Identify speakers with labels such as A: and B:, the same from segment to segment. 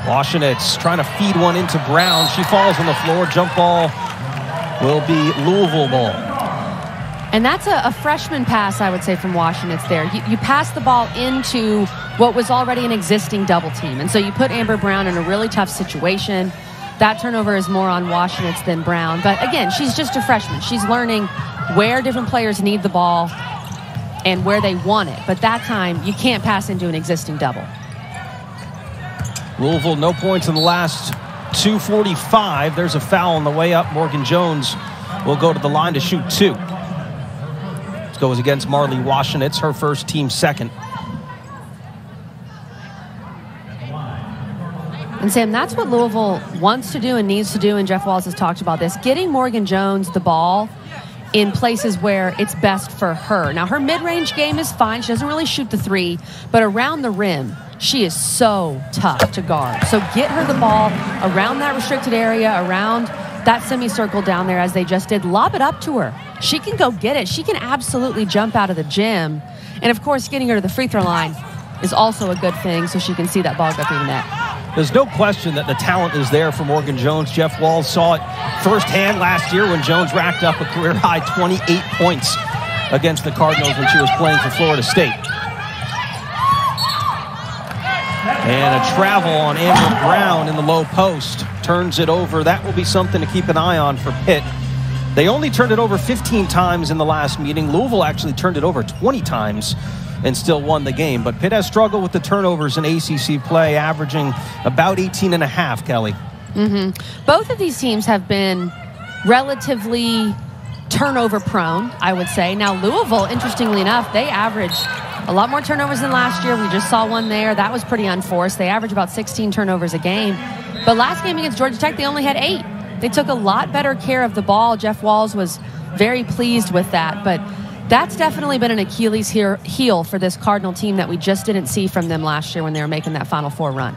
A: Washenitz trying to feed one into Brown. She falls on the floor. Jump ball will be Louisville ball.
B: And that's a freshman pass, I would say, from Washenitz there. You pass the ball into what was already an existing double team. And so you put Amber Brown in a really tough situation. That turnover is more on Washenitz than Brown. But again, she's just a freshman. She's learning where different players need the ball and where they want it. But that time, you can't pass into an existing double.
A: Louisville, no points in the last 2:45. There's a foul on the way up. Morgan Jones will go to the line to shoot 2. This goes against Marley Washenitz, her first, team second.
B: And Sam, that's what Louisville wants to do and needs to do, and Jeff Walz has talked about this, getting Morgan Jones the ball in places where it's best for her. Now, her mid-range game is fine. She doesn't really shoot the 3, but around the rim, she is so tough to guard. So get her the ball around that restricted area, around that semicircle down there as they just did. Lob it up to her. She can go get it. She can absolutely jump out of the gym. And, of course, getting her to the free throw line is also a good thing so she can see that ball go through the net.
A: There's no question that the talent is there for Morgan Jones. Jeff Walz saw it firsthand last year when Jones racked up a career-high 28 points against the Cardinals when she was playing for Florida State. And a travel on Amber Brown in the low post. Turns it over. That will be something to keep an eye on for Pitt. They only turned it over 15 times in the last meeting. Louisville actually turned it over 20 times and still won the game. But Pitt has struggled with the turnovers in ACC play, averaging about 18.5, Kelly.
B: Both of these teams have been relatively turnover prone, I would say. Now, Louisville, interestingly enough, they average a lot more turnovers than last year. We just saw one there. That was pretty unforced. They average about 16 turnovers a game. But last game against Georgia Tech, they only had 8. They took a lot better care of the ball. Jeff Walz was very pleased with that. But that's definitely been an Achilles heel for this Cardinal team that we just didn't see from them last year when they were making that Final Four run.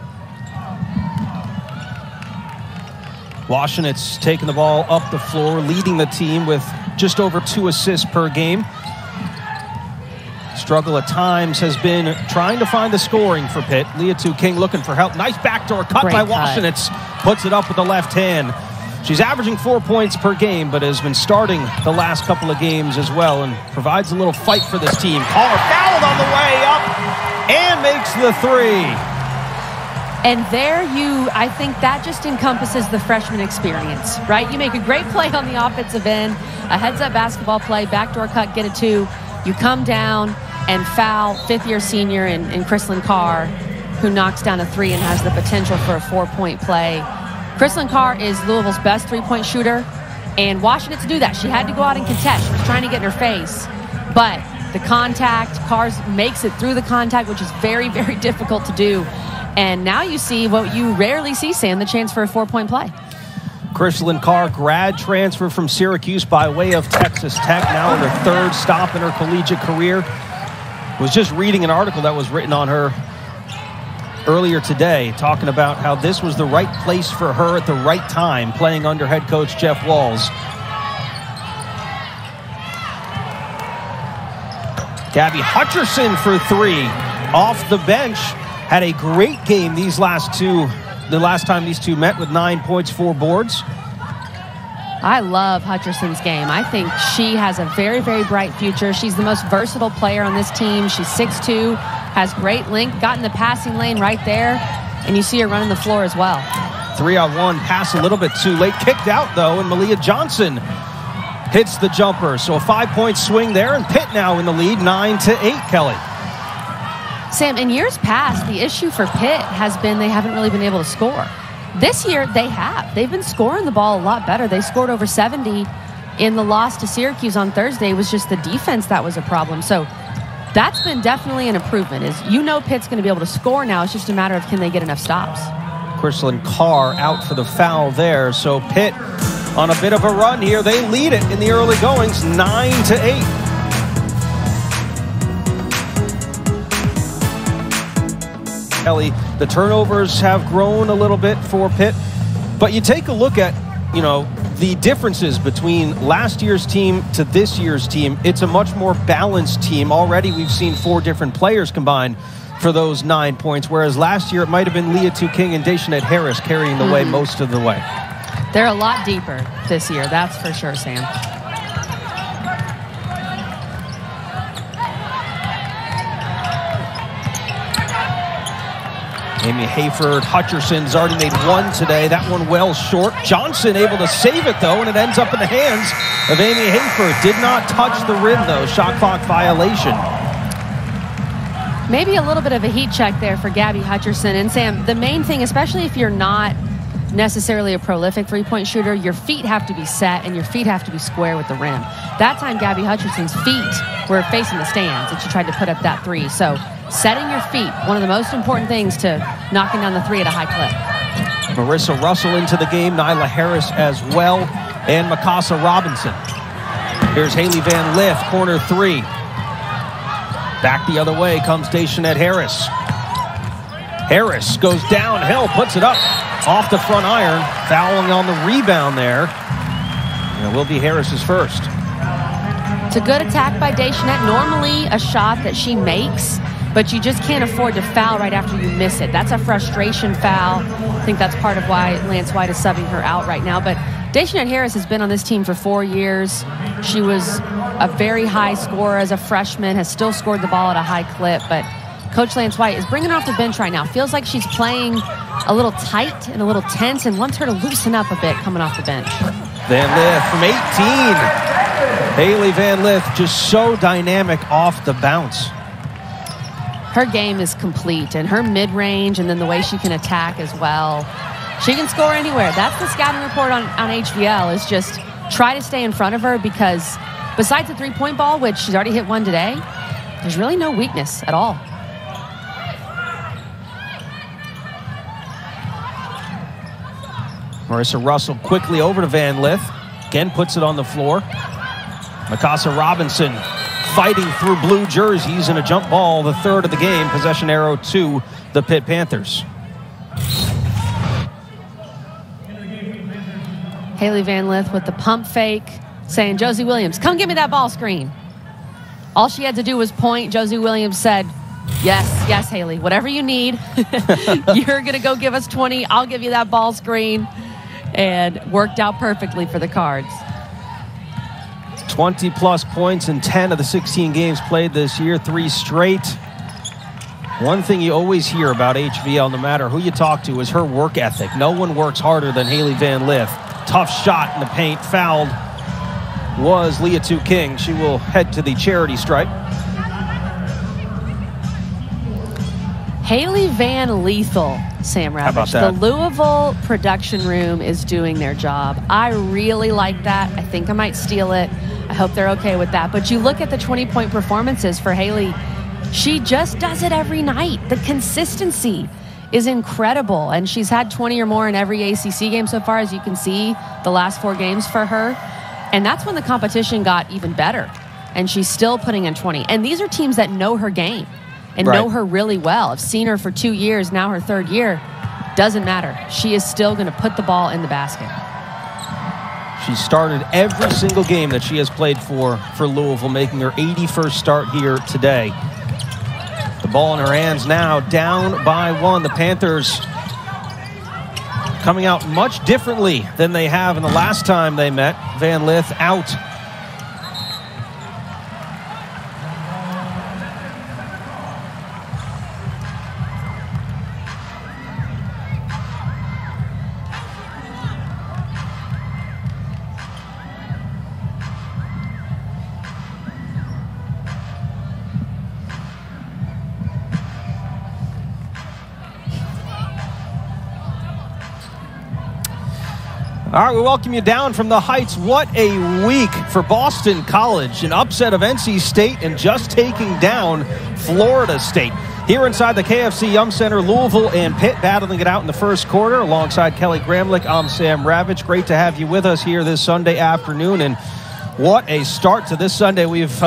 A: Washenitz taking the ball up the floor, leading the team with just over 2 assists per game. Struggle at times has been trying to find the scoring for Pitt. Leah King looking for help. Nice backdoor cut by Washenitz. Puts it up with the left hand. She's averaging 4 points per game, but has been starting the last couple of games as well and provides a little fight for this team. Carr fouled on the way up and makes the 3.
B: And there I think that just encompasses the freshman experience, right? You make a great play on the offensive end, a heads-up basketball play, backdoor cut, get a 2. You come down and foul fifth-year senior in Chrislyn Carr, who knocks down a 3 and has the potential for a 4-point play. Chrislyn Carr is Louisville's best 3-point shooter, and Washenitz knew that. She had to go out and contest. She was trying to get in her face. But the contact, Carr makes it through the contact, which is very, very difficult to do. And now you see what you rarely see, Sam, the chance for a 4-point play.
A: Chrislyn Carr, grad transfer from Syracuse by way of Texas Tech, now her 3rd stop in her collegiate career. Was just reading an article that was written on her earlier today, talking about how this was the right place for her at the right time, playing under head coach Jeff Walz. Gabby Hutcherson for 3 off the bench. Had a great game the last time these two met, with 9 points, 4 boards.
B: I love Hutcherson's game. I think she has a very, very bright future. She's the most versatile player on this team. She's 6'2", has great length, got in the passing lane right there, and you see her running the floor as well.
A: 3-on-1 pass a little bit too late. Kicked out, though, and Malia Johnson hits the jumper. So a 5-point swing there, and Pitt now in the lead, 9-8, Kelly.
B: Sam, in years past, the issue for Pitt has been they haven't really been able to score. This year, they have. They've been scoring the ball a lot better. They scored over 70 in the loss to Syracuse on Thursday. It was just the defense that was a problem. So that's been definitely an improvement. Pitt's going to be able to score now. It's just a matter of can they get enough stops.
A: Chrislyn Carr out for the foul there. So Pitt on a bit of a run here. They lead it in the early goings, 9-8. Kelly, the turnovers have grown a little bit for Pitt, but you take a look at, the differences between last year's team to this year's team. It's a much more balanced team. Already we've seen 4 different players combined for those 9 points, whereas last year it might have been Leah Tu King and Daishanette Harris carrying the way most of the way.
B: They're a lot deeper this year, that's for sure, Sam.
A: Amy Hayford Hutcherson's already made one today. That one well short. Johnson able to save it, though, and it ends up in the hands of Amy Hayford. Did not touch the rim, though. Shot clock violation.
B: Maybe a little bit of a heat check there for Gabby Hutcherson. And Sam, the main thing, especially if you're not necessarily a prolific three-point shooter, your feet have to be set and your feet have to be square with the rim. That time, Gabby Hutcherson's feet were facing the stands and she tried to put up that three. So setting your feet, one of the most important things to knocking down the three at a high clip.
A: Marissa Russell into the game, Nyla Harris as well, and Mikasa Robinson. Here's Haley Van Lith, corner three. Back the other way comes Daishanette Harris. Harris goes downhill, puts it up off the front iron, fouling on the rebound there. And it will be Harris's first.
B: It's a good attack by Daishanette. Normally a shot that she makes, but you just can't afford to foul right after you miss it. That's a frustration foul. I think that's part of why Lance White is subbing her out right now. But Daishanette Harris has been on this team for 4 years. She was a very high scorer as a freshman, has still scored the ball at a high clip, but Coach Lance White is bringing her off the bench right now. Feels like she's playing a little tight and a little tense and wants her to loosen up a bit coming off the bench.
A: Van Lith from 18. Haley Van Lith just so dynamic off the bounce.
B: Her game is complete, and her mid-range and then the way she can attack as well. She can score anywhere. That's the scouting report on HVL, is just try to stay in front of her, because besides the three-point ball, which she's already hit one today, there's really no weakness at all.
A: Marissa Russell quickly over to Van Lith. Again, puts it on the floor. Mikasa Robinson fighting through blue jerseys in a jump ball, the third of the game. Possession arrow to the Pitt Panthers.
B: Haley Van Lith with the pump fake, saying, Josie Williams, come give me that ball screen. All she had to do was point. Josie Williams said, yes, Haley, whatever you need. You're going to go give us 20. I'll give you that ball screen. And worked out perfectly for the Cards.
A: 20-plus points in 10 of the 16 games played this year, 3 straight. One thing you always hear about HVL, no matter who you talk to, is her work ethic. No one works harder than Haley Van Lith. Tough shot in the paint. Fouled was Leah Tu King. She will head to the charity stripe.
B: Haley Van Lethal, Sam Ravitch.
A: How about that?
B: The Louisville production room is doing their job. I really like that. I think I might steal it. I hope they're okay with that. But you look at the 20-point performances for Haley, she just does it every night. The consistency is incredible. And she's had 20 or more in every ACC game so far, as you can see, the last 4 games for her. And that's when the competition got even better. And she's still putting in 20. And these are teams that know her game and know her really well. I've seen her for 2 years, now her 3rd year. Doesn't matter. She is still going to put the ball in the basket.
A: She started every single game that she has played for Louisville, making her 81st start here today. The ball in her hands now, down by 1. The Panthers coming out much differently than they have in the last time they met. Van Lith out. All right, we welcome you down from the Heights. What a week for Boston College. An upset of NC State and just taking down Florida State. Here inside the KFC Yum Center, Louisville and Pitt battling it out in the first quarter. Alongside Kelly Gramlich, I'm Sam Ravitch. Great to have you with us here this Sunday afternoon. And what a start to this Sunday. We've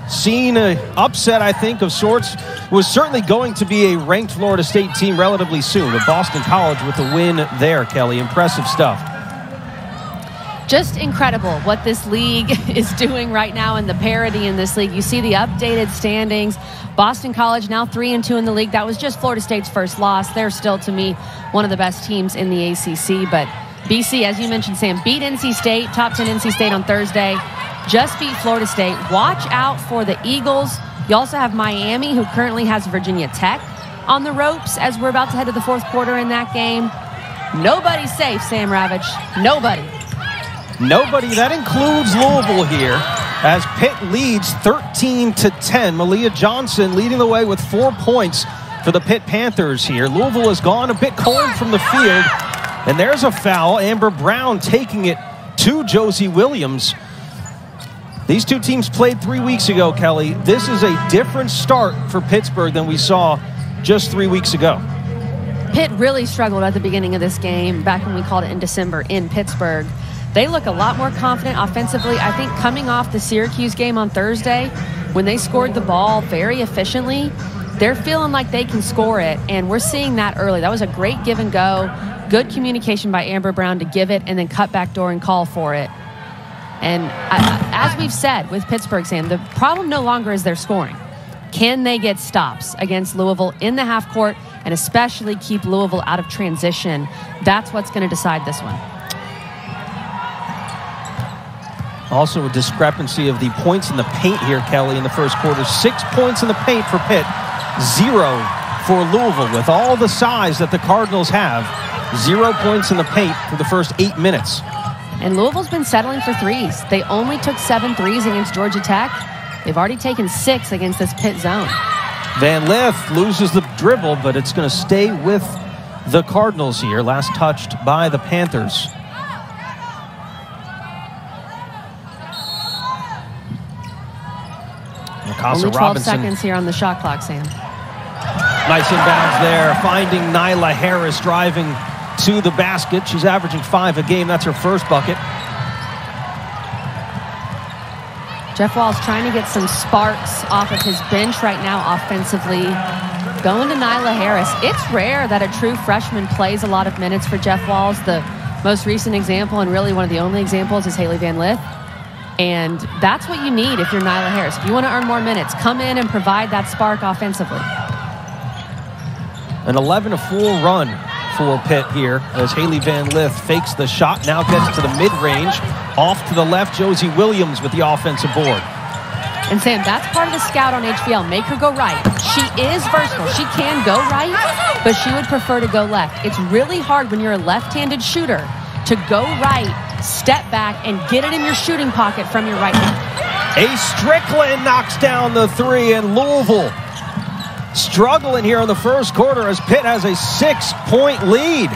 A: seen an upset, I think, of sorts. It was certainly going to be a ranked Florida State team relatively soon. But Boston College with the win there, Kelly. Impressive stuff.
B: Just incredible what this league is doing right now and the parity in this league. You see the updated standings. Boston College now 3-2 in the league. That was just Florida State's first loss. They're still, to me, one of the best teams in the ACC. But BC, as you mentioned, Sam, beat NC State, top 10 NC State on Thursday. Just beat Florida State. Watch out for the Eagles. You also have Miami, who currently has Virginia Tech on the ropes as we're about to head to the fourth quarter in that game. Nobody's safe, Sam Ravage. Nobody.
A: Nobody. That includes Louisville here as Pitt leads 13-10. Malia Johnson leading the way with 4 points for the Pitt Panthers here. Louisville has gone a bit cold from the field. And there's a foul. Amber Brown taking it to Josie Williams. These two teams played 3 weeks ago, Kelly. This is a different start for Pittsburgh than we saw just 3 weeks ago.
B: Pitt really struggled at the beginning of this game, back when we called it in December in Pittsburgh. They look a lot more confident offensively. I think coming off the Syracuse game on Thursday, when they scored the ball very efficiently, they're feeling like they can score it, and we're seeing that early. That was a great give and go. Good communication by Amber Brown to give it and then cut back door and call for it. And as we've said with Pittsburgh, Sam, the problem no longer is their scoring. Can they get stops against Louisville in the half court and especially keep Louisville out of transition? That's what's going to decide this one.
A: Also a discrepancy of the points in the paint here, Kelly, in the first quarter. 6 points in the paint for Pitt, 0 for Louisville. With all the size that the Cardinals have, 0 points in the paint for the first 8 minutes.
B: And Louisville's been settling for threes. They only took 7 threes against Georgia Tech. They've already taken 6 against this Pitt zone.
A: Van Lith loses the dribble, but it's going to stay with the Cardinals here. Last touched by the Panthers.
B: Only 12 seconds here on the shot clock, Sam.
A: Nice inbounds there, finding Nyla Harris driving to the basket. She's averaging 5 a game. That's her first bucket.
B: Jeff Walz trying to get some sparks off of his bench right now offensively. Going to Nyla Harris. It's rare that a true freshman plays a lot of minutes for Jeff Walz. The most recent example, and really one of the only examples, is Hailey Van Lith. And that's what you need if you're Nyla Harris. If you want to earn more minutes, come in and provide that spark offensively.
A: An 11-4 run for Pitt here as Hailey Van Lith fakes the shot, now gets to the mid-range. Off to the left, Josie Williams with the offensive board.
B: And Sam, that's part of the scout on HVL. Make her go right. She is versatile. She can go right, but she would prefer to go left. It's really hard when you're a left-handed shooter to go right, step back, and get it in your shooting pocket from your right hand.
A: Ace Strickland knocks down the 3, and Louisville struggling here in the first quarter as Pitt has a 6-point lead.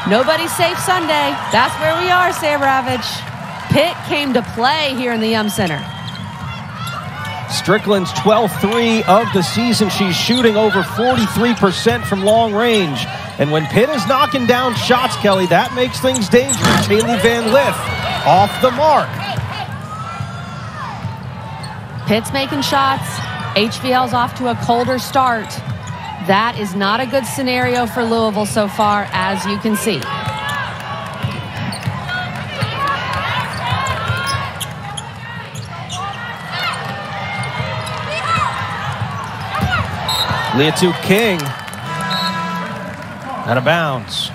B: Nobody's safe Sunday. That's where we are, Sam Ravage. Pitt came to play here in the Yum Center.
A: Strickland's 12th 3 of the season. She's shooting over 43% from long range. And when Pitt is knocking down shots, Kelly, that makes things dangerous. Hailey Van Lith off the mark.
B: Pitt's making shots. HVL's off to a colder start. That is not a good scenario for Louisville so far, as you can see.
A: Leatu King out of bounds.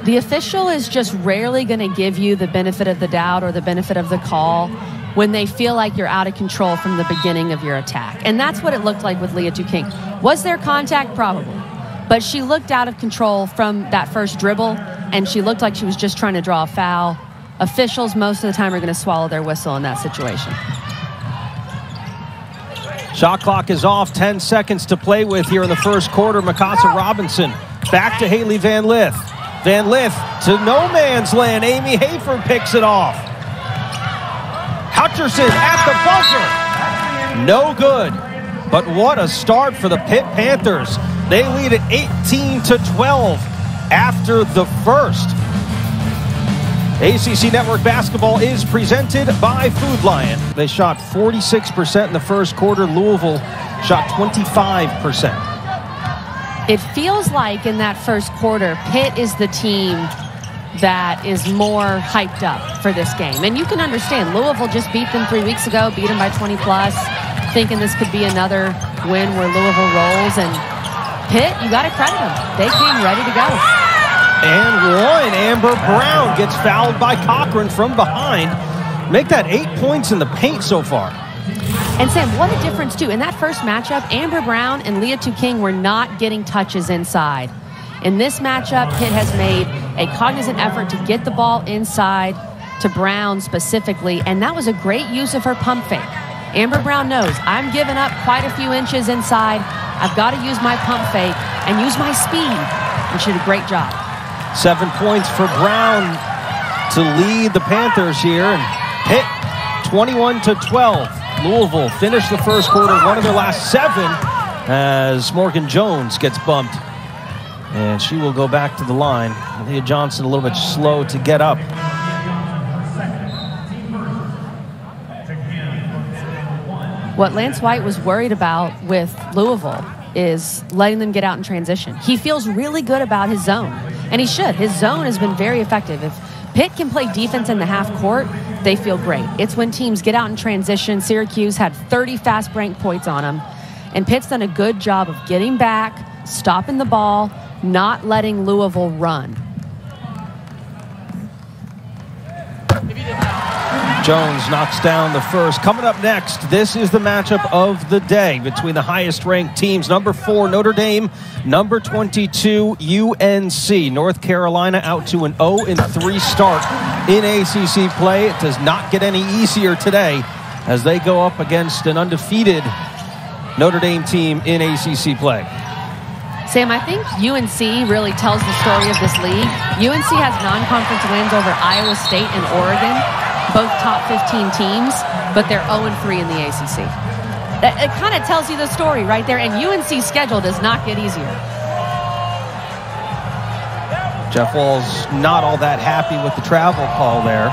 B: The official is just rarely going to give you the benefit of the doubt or the benefit of the call when they feel like you're out of control from the beginning of your attack. And that's what it looked like with Leatu King. Was there contact? Probably. But she looked out of control from that first dribble, and she looked like she was just trying to draw a foul. Officials most of the time are going to swallow their whistle in that situation.
A: Shot clock is off, 10 seconds to play with here in the first quarter. Mikasa Robinson back to Hailey Van Lith. Van Lith to no man's land. Amy Hayford picks it off. Hutcherson at the buzzer. No good. But what a start for the Pitt Panthers. They lead at 18-12 after the first. ACC Network Basketball is presented by Food Lion. They shot 46% in the first quarter. Louisville shot 25%.
B: It feels like in that first quarter, Pitt is the team that is more hyped up for this game. And you can understand, Louisville just beat them 3 weeks ago, beat them by 20-plus, thinking this could be another win where Louisville rolls. And Pitt, you got to credit them. They came ready to go.
A: And one, Amber Brown gets fouled by Cochran from behind. Make that 8 points in the paint so far.
B: And Sam, what a difference too. In that first matchup, Amber Brown and Leah King were not getting touches inside. In this matchup, Pitt has made a cognizant effort to get the ball inside to Brown specifically, and that was a great use of her pump fake. Amber Brown knows, I'm giving up quite a few inches inside. I've got to use my pump fake and use my speed. And she did a great job.
A: 7 points for Brown to lead the Panthers here. And Pitt 21-12. Louisville finished the first quarter, one of their last 7, as Morgan Jones gets bumped. And she will go back to the line. Leah Johnson a little bit slow to get up.
B: What Lance White was worried about with Louisville is letting them get out in transition. He feels really good about his zone, and he should. His zone has been very effective. If Pitt can play defense in the half court, they feel great. It's when teams get out in transition. Syracuse had 30 fast break points on them, and Pitt's done a good job of getting back, stopping the ball, not letting Louisville run.
A: Jones knocks down the first. Coming up next, this is the matchup of the day between the highest-ranked teams. Number 4, Notre Dame. Number 22, UNC. North Carolina out to an 0-3 start in ACC play. It does not get any easier today as they go up against an undefeated Notre Dame team in ACC play.
B: Sam, I think UNC really tells the story of this league. UNC has non-conference wins over Iowa State and Oregon, both top 15 teams, but they're 0-3 in the ACC. It kind of tells you the story right there, and UNC's schedule does not get easier.
A: Jeff Walz not all that happy with the travel call there.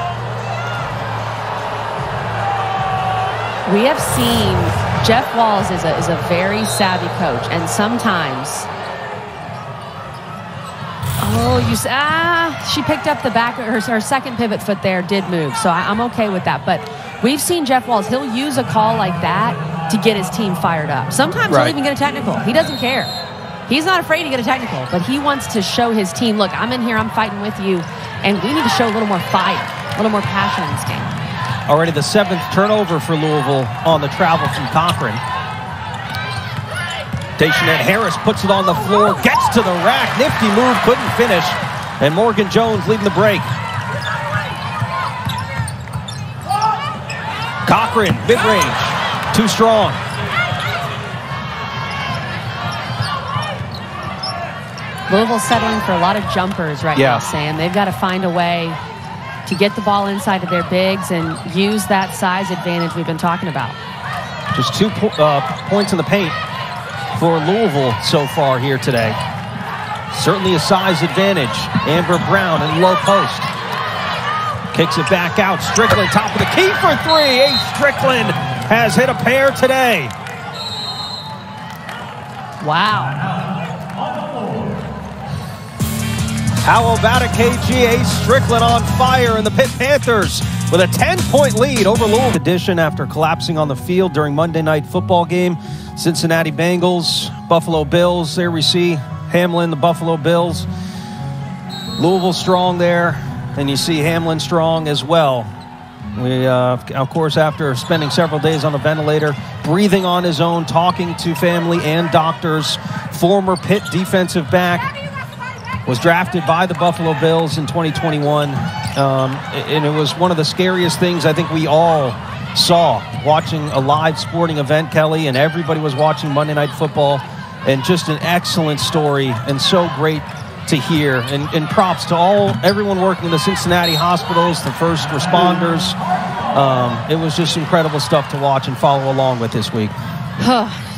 B: We have seen Jeff Walz is a very savvy coach, and sometimes, she picked up the back, her second pivot foot there did move, so I'm okay with that. But we've seen Jeff Walz, he'll use a call like that to get his team fired up. Sometimes he'll even get a technical. He doesn't care. He's not afraid to get a technical, but he wants to show his team, look, I'm in here, I'm fighting with you, and we need to show a little more fire, a little more passion in this game.
A: Already the 7th turnover for Louisville on the travel from Cochran. Daishanette Harris puts it on the floor, gets to the rack, nifty move, couldn't finish, and Morgan Jones leading the break. Cochran, mid-range, too strong.
B: Louisville's settling for a lot of jumpers right now, Sam. They've got to find a way to get the ball inside of their bigs and use that size advantage we've been talking about.
A: Just 2 points in the paint for Louisville so far here today. Certainly a size advantage. Amber Brown in low post. Kicks it back out. Strickland, top of the key for 3. Ace Strickland has hit a pair today.
B: Wow.
A: How about a KG? Ace Strickland on fire, and the Pitt Panthers with a 10-point lead over Louisville. Edition after collapsing on the field during Monday Night Football game. Cincinnati Bengals, Buffalo Bills. There we see Hamlin, the Buffalo Bills. Louisville strong there, and you see Hamlin strong as well. We, of course, after spending several days on a ventilator, breathing on his own, talking to family and doctors, former Pitt defensive back, was drafted by the Buffalo Bills in 2021. And it was one of the scariest things I think we all saw watching a live sporting event, Kelly, and everybody was watching Monday Night Football, and just an excellent story and so great to hear. And props to everyone working in the Cincinnati hospitals, the first responders. It was just incredible stuff to watch and follow along with this week.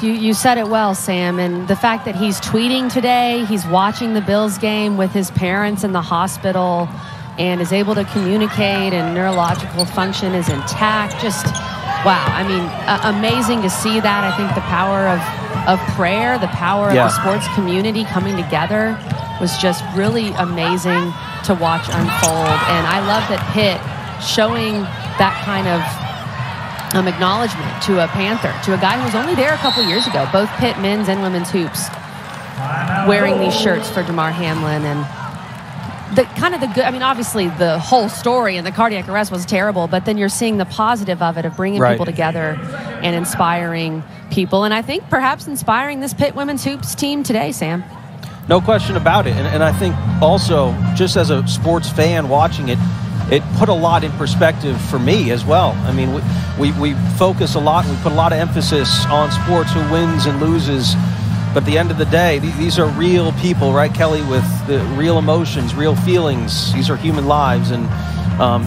B: You said it well, Sam, and the fact that he's tweeting today, he's watching the Bills game with his parents in the hospital and is able to communicate, and neurological function is intact. Just, wow. I mean, amazing to see that. I think the power of prayer, the power of the sports community coming together. was just really amazing to watch unfold. And I love that Pitt showing that kind of acknowledgement to a Panther, to a guy who was only there a couple years ago, both Pitt men's and women's hoops, wearing these shirts for Damar Hamlin. And the good, I mean, obviously the whole story and the cardiac arrest was terrible, but then you're seeing the positive of it, of bringing people together and inspiring people. And I think perhaps inspiring this Pitt women's hoops team today, Sam.
A: No question about it. And I think also, just as a sports fan watching it, it put a lot in perspective for me as well. I mean, we focus a lot and we put a lot of emphasis on sports, who wins and loses. But at the end of the day, these are real people, right, Kelly, with the real emotions, real feelings. These are human lives, and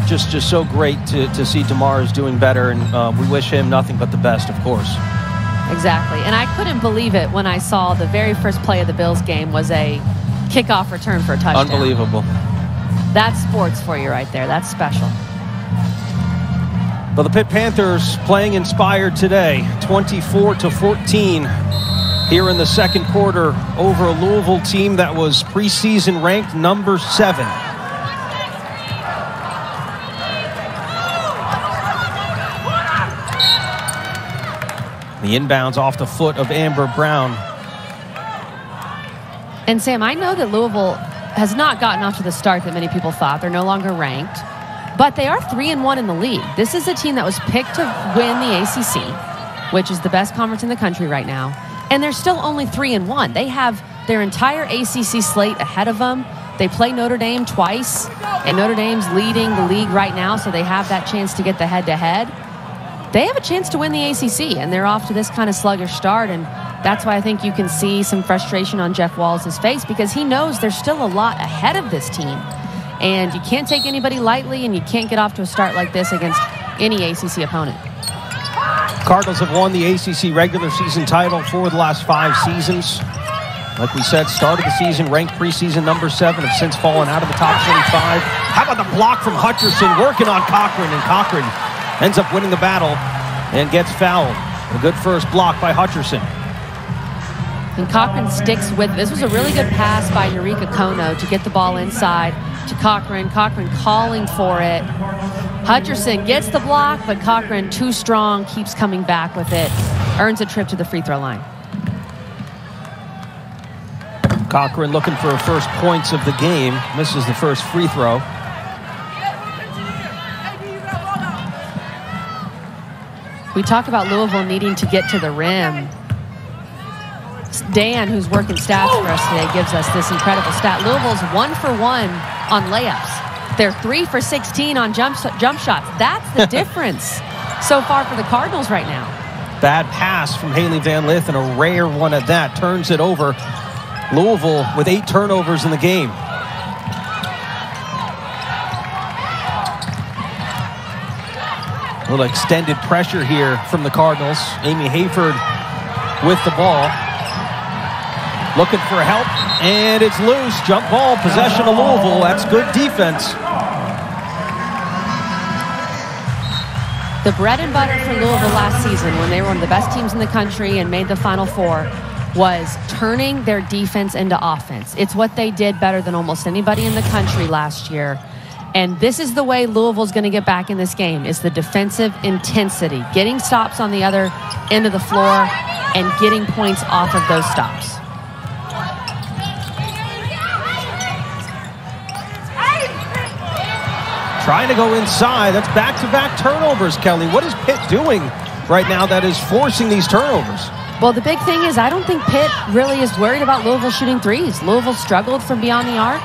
A: just so great to see Damar is doing better, and we wish him nothing but the best, of course.
B: Exactly, and I couldn't believe it when I saw the very first play of the Bills game was a kickoff return for a touchdown.
A: Unbelievable. That's
B: sports for you right there. That's special.
A: Well, the Pitt Panthers playing inspired today, 24-14. Here in the second quarter over a Louisville team that was preseason ranked number 7. The inbounds off the foot of Amber Brown.
B: And Sam, I know that Louisville has not gotten off to the start that many people thought. They're no longer ranked, but they are 3-1 in the league. This is a team that was picked to win the ACC, which is the best conference in the country right now. And they're still only 3-1. They have their entire ACC slate ahead of them. They play Notre Dame twice, and Notre Dame's leading the league right now, so they have that chance to get the head-to-head. They have a chance to win the ACC, and they're off to this kind of sluggish start, and that's why I think you can see some frustration on Jeff Wallace's face, because he knows there's still a lot ahead of this team. And you can't take anybody lightly, and you can't get off to a start like this against any ACC opponent.
A: Cardinals have won the ACC regular season title for the last 5 seasons. Like we said, started the season ranked preseason number 7, have since fallen out of the top 25. How about the block from Hutcherson, working on Cochran, and Cochran ends up winning the battle and gets fouled. A good first block by Hutcherson.
B: And Cochran sticks with, this was a really good pass by Eureka Kono to get the ball inside to Cochran. Cochran calling for it. Hutcherson gets the block, but Cochran, too strong, keeps coming back with it. Earns a trip to the free throw line.
A: Cochran looking for her first points of the game. Misses the first free throw.
B: We talk about Louisville needing to get to the rim. Dan, who's working stats for us today, gives us this incredible stat. Louisville's 1 for 1 on layups. They're 3 for 16 on jump shots. That's the difference so far for the Cardinals right now.
A: Bad pass from Haley Van Lith, and a rare one at that. Turns it over. Louisville with 8 turnovers in the game. A little extended pressure here from the Cardinals. Amy Hayford with the ball. Looking for help, and it's loose. Jump ball, possession of Louisville. That's good defense.
B: The bread and butter for Louisville last season, when they were one of the best teams in the country and made the Final Four, was turning their defense into offense. It's what they did better than almost anybody in the country last year. And this is the way Louisville's going to get back in this game, is the defensive intensity, getting stops on the other end of the floor and getting points off of those stops.
A: Trying to go inside. That's back-to-back turnovers, Kelly. What is Pitt doing right now that is forcing these turnovers?
B: Well, the big thing is I don't think Pitt really is worried about Louisville shooting threes. Louisville struggled from beyond the arc.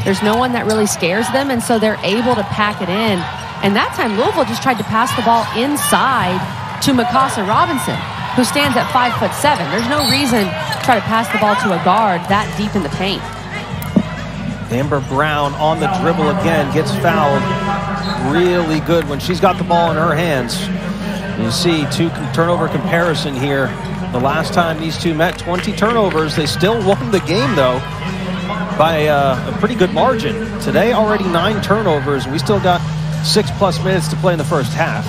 B: There's no one that really scares them, and so they're able to pack it in. And that time, Louisville just tried to pass the ball inside to Mikasa Robinson, who stands at 5'7". There's no reason to try to pass the ball to a guard that deep in the paint.
A: Amber Brown on the dribble again, gets fouled. Really good when she's got the ball in her hands. You see 2 turnover comparison here. The last time these two met, 20 turnovers. They still won the game, though, by a pretty good margin. Today, already 9 turnovers. We still got 6+ minutes to play in the first half.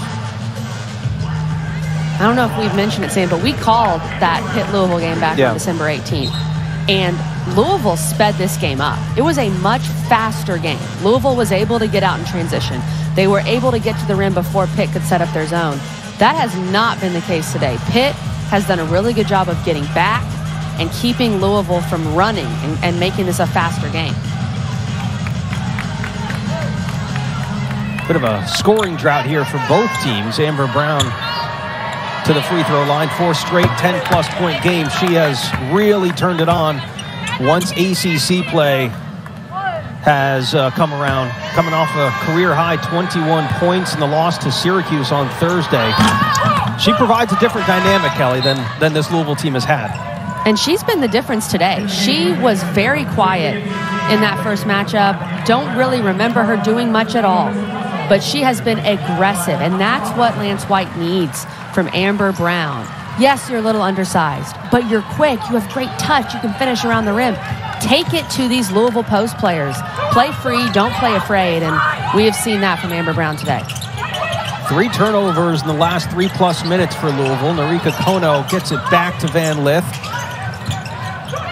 B: I don't know if we've mentioned it, Sam, but we called that Pitt-Louisville game back on December 18th. And Louisville sped this game up. It was a much faster game. Louisville was able to get out in transition. They were able to get to the rim before Pitt could set up their zone. That has not been the case today. Pitt has done a really good job of getting back and keeping Louisville from running and making this a faster game.
A: Bit of a scoring drought here for both teams. Amber Brown to the free throw line. 4 straight 10-plus point games. She has really turned it on once ACC play has come around. Coming off a career-high 21 points in the loss to Syracuse on Thursday. She provides a different dynamic, Kelly, than this Louisville team has had.
B: And she's been the difference today. She was very quiet in that first matchup. Don't really remember her doing much at all. But she has been aggressive, and that's what Lance White needs from Amber Brown. Yes, you're a little undersized, but you're quick. You have great touch. You can finish around the rim. Take it to these Louisville post players. Play free, don't play afraid, and we have seen that from Amber Brown today.
A: 3 turnovers in the last 3-plus minutes for Louisville. Narika Kono gets it back to Van Lith.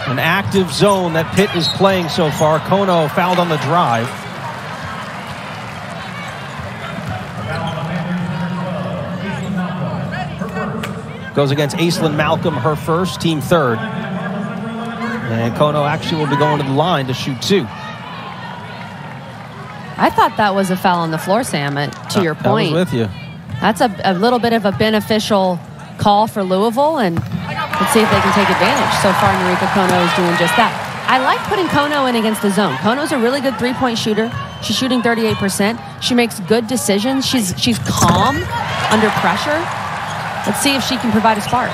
A: An active zone that Pitt is playing so far. Kono fouled on the drive. Goes against Aislinn Malcolm, her first, team third. And Kono actually will be going to the line to shoot 2.
B: I thought that was a foul on the floor, Sam, to your point.
A: I was with you.
B: That's a little bit of a beneficial call for Louisville, and let's see if they can take advantage. So far, Narika Kono is doing just that. I like putting Kono in against the zone. Kono's a really good three-point shooter. She's shooting 38%. She makes good decisions. She's calm under pressure. Let's see if she can provide a spark.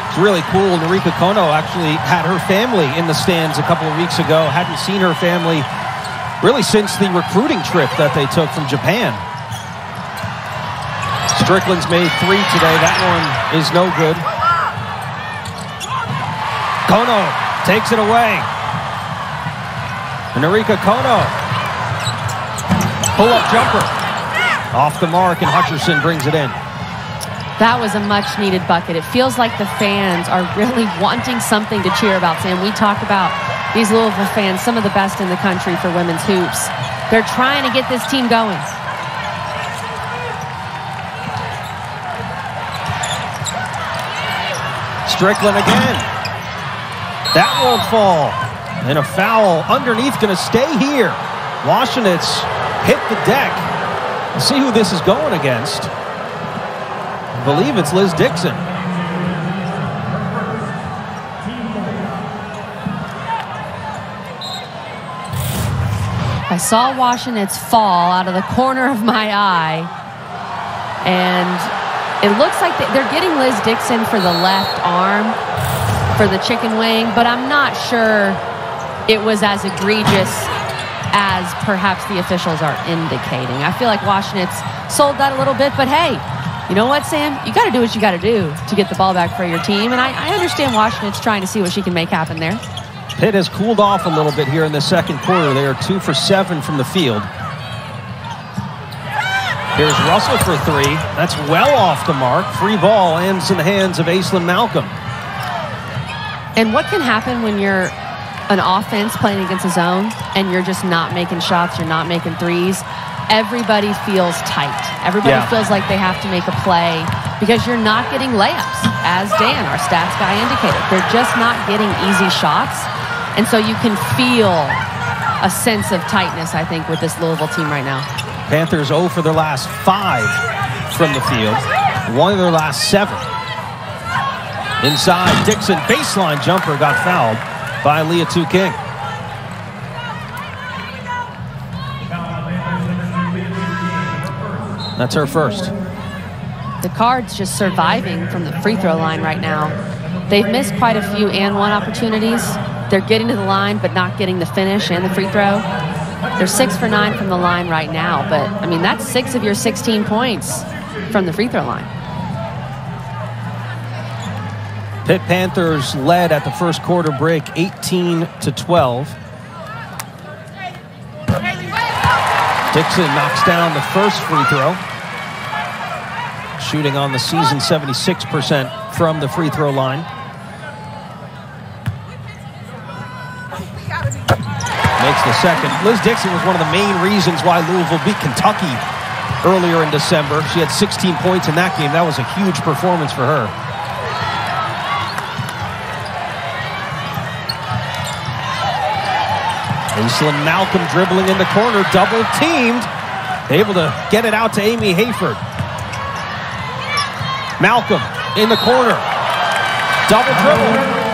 A: It's really cool. Narika Kono actually had her family in the stands a couple of weeks ago. Hadn't seen her family really since the recruiting trip that they took from Japan. Strickland's made 3 today. That one is no good. Kono takes it away. And Narika Kono. Pull-up jumper. Off the mark, and Hutcherson brings it in.
B: That was a much-needed bucket. It feels like the fans are really wanting something to cheer about, Sam. We talk about these Louisville fans, some of the best in the country for women's hoops. They're trying to get this team going.
A: Strickland again. That won't fall. And a foul underneath, going to stay here. Washenitz hit the deck. Let's see who this is going against. I believe it's Liz Dixon.
B: I saw Washenitz fall out of the corner of my eye, and it looks like they're getting Liz Dixon for the left arm for the chicken wing, but I'm not sure it was as egregious as perhaps the officials are indicating. I feel like Washenitz sold that a little bit, but hey, you know what, Sam? You got to do what you got to do to get the ball back for your team, and I understand Washenitz trying to see what she can make happen there.
A: Pitt has cooled off a little bit here in the second quarter. They are 2 for 7 from the field. Here's Russell for 3. That's well off the mark. Free ball ends in the hands of Aislinn Malcolm.
B: And what can happen when you're an offense playing against a zone and you're just not making shots, you're not making threes? Everybody feels tight. Everybody feels like they have to make a play because you're not getting layups, as Dan, our stats guy, indicated. They're just not getting easy shots. And so you can feel a sense of tightness, I think, with this Louisville team right now.
A: Panthers 0 for their last 5 from the field. 1 of their last 7. Inside, Dixon, baseline jumper, got fouled by Leah Tu-King. That's her first.
B: The Cards just surviving from the free throw line right now. They've missed quite a few and one opportunities. They're getting to the line but not getting the finish and the free throw. They're 6 for 9 from the line right now, but I mean, that's 6 of your 16 points from the free throw line.
A: Pitt Panthers led at the first quarter break 18-12. Dixon knocks down the first free throw. Shooting on the season 76% from the free throw line. Makes the second. Liz Dixon was one of the main reasons why Louisville beat Kentucky earlier in December. She had 16 points in that game. That was a huge performance for her. Aislinn Malcolm dribbling in the corner, double teamed. Able to get it out to Amy Hayford. Malcolm in the corner. Double dribble.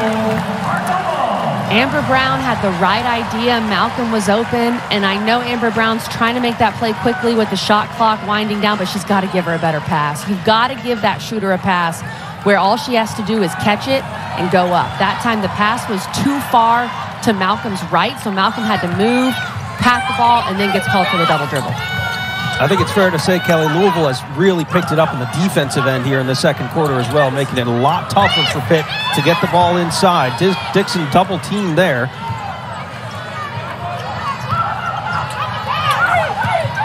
B: Amber Brown had the right idea. Malcolm was open, and I know Amber Brown's trying to make that play quickly with the shot clock winding down, but she's got to give her a better pass. You've got to give that shooter a pass where all she has to do is catch it and go up. That time the pass was too far to Malcolm's right, so Malcolm had to move, pat the ball, and then gets called for the double dribble.
A: I think it's fair to say, Kelly, Louisville has really picked it up in the defensive end here in the second quarter as well, making it a lot tougher for Pitt to get the ball inside. Dixon double teamed there.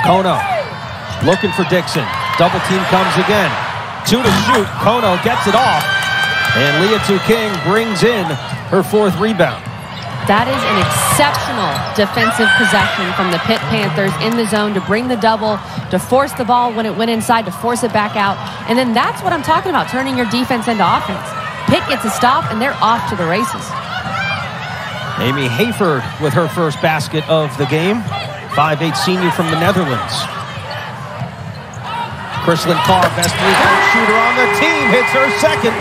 A: Kono looking for Dixon. Double team comes again. 2 to shoot. Kono gets it off. And Leah Tu-King brings in her 4th rebound.
B: That is an exceptional defensive possession from the Pitt Panthers in the zone to bring the double, to force the ball when it went inside, to force it back out. And then that's what I'm talking about, turning your defense into offense. Pitt gets a stop, and they're off to the races.
A: Amy Hayford with her first basket of the game. 5'8" senior from the Netherlands. Kristlyn Carr, best three-point shooter on the team, hits her second.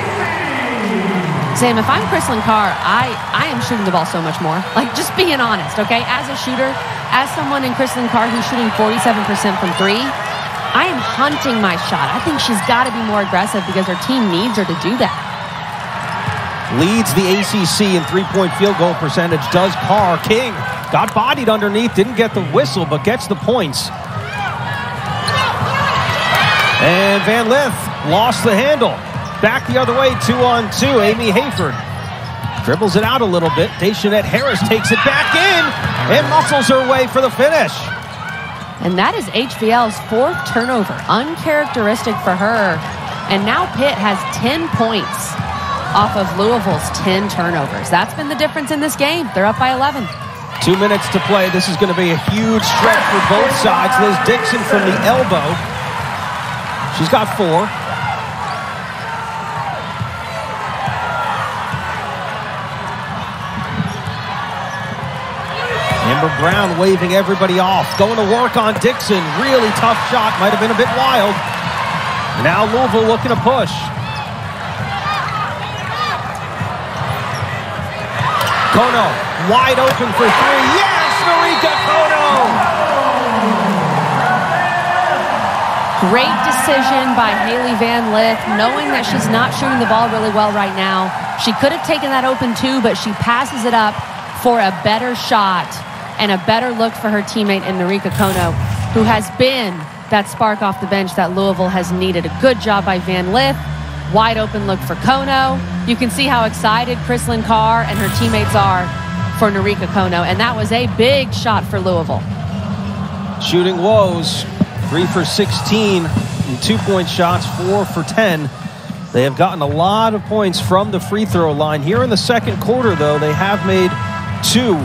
B: Sam, if I'm Kristlyn Carr, I am shooting the ball so much more. Like, just being honest, okay? As a shooter, as someone in Kristlyn Carr who's shooting 47% from 3, I am hunting my shot. I think she's got to be more aggressive because her team needs her to do that.
A: Leads the ACC in three-point field goal percentage, does Carr. King got bodied underneath, didn't get the whistle, but gets the points. And Van Lith lost the handle. Back the other way, 2-on-2. Amy Hayford dribbles it out a little bit. Daishanette Harris takes it back in and muscles her way for the finish.
B: And that is HVL's 4th turnover. Uncharacteristic for her. And now Pitt has 10 points off of Louisville's 10 turnovers. That's been the difference in this game. They're up by 11.
A: 2 minutes to play. This is going to be a huge stretch for both sides. Liz Dixon from the elbow. She's got 4. Amber Brown waving everybody off. Going to work on Dixon. Really tough shot. Might have been a bit wild. Now Louisville looking to push. Kono wide open for 3. Yes, Norika Kono!
B: Great decision by Haley Van Lith, knowing that she's not shooting the ball really well right now. She could have taken that open 2, but she passes it up for a better shot and a better look for her teammate in Norika Kono, who has been that spark off the bench that Louisville has needed. A good job by Van Lith. Wide open look for Kono. You can see how excited Kristlyn Carr and her teammates are for Norika Kono, and that was a big shot for Louisville.
A: Shooting woes, 3 for 16 and 2-point shots, 4 for 10. They have gotten a lot of points from the free throw line. Here in the second quarter, though, they have made 2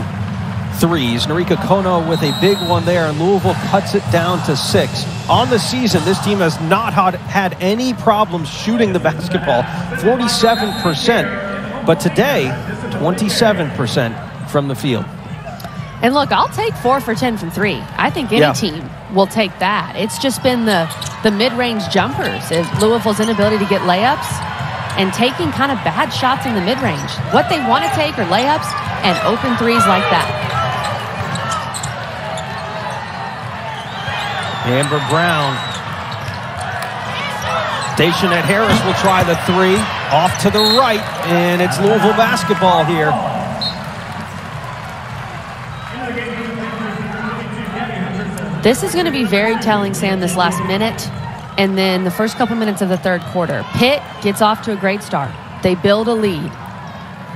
A: threes. Norika Kono with a big one there, and Louisville cuts it down to 6. On the season, this team has not had any problems shooting the basketball, 47%, but today, 27% from the field.
B: And look, I'll take 4 for 10 from 3. I think any team will take that. It's just been the mid-range jumpers, is Louisville's inability to get layups and taking kind of bad shots in the mid-range. What they want to take are layups and open threes like that.
A: Amber Brown. Daishanette Harris will try the 3. Off to the right, and it's Louisville basketball here.
B: This is going to be very telling, Sam, this last minute and then the first couple minutes of the third quarter. Pitt gets off to a great start. They build a lead.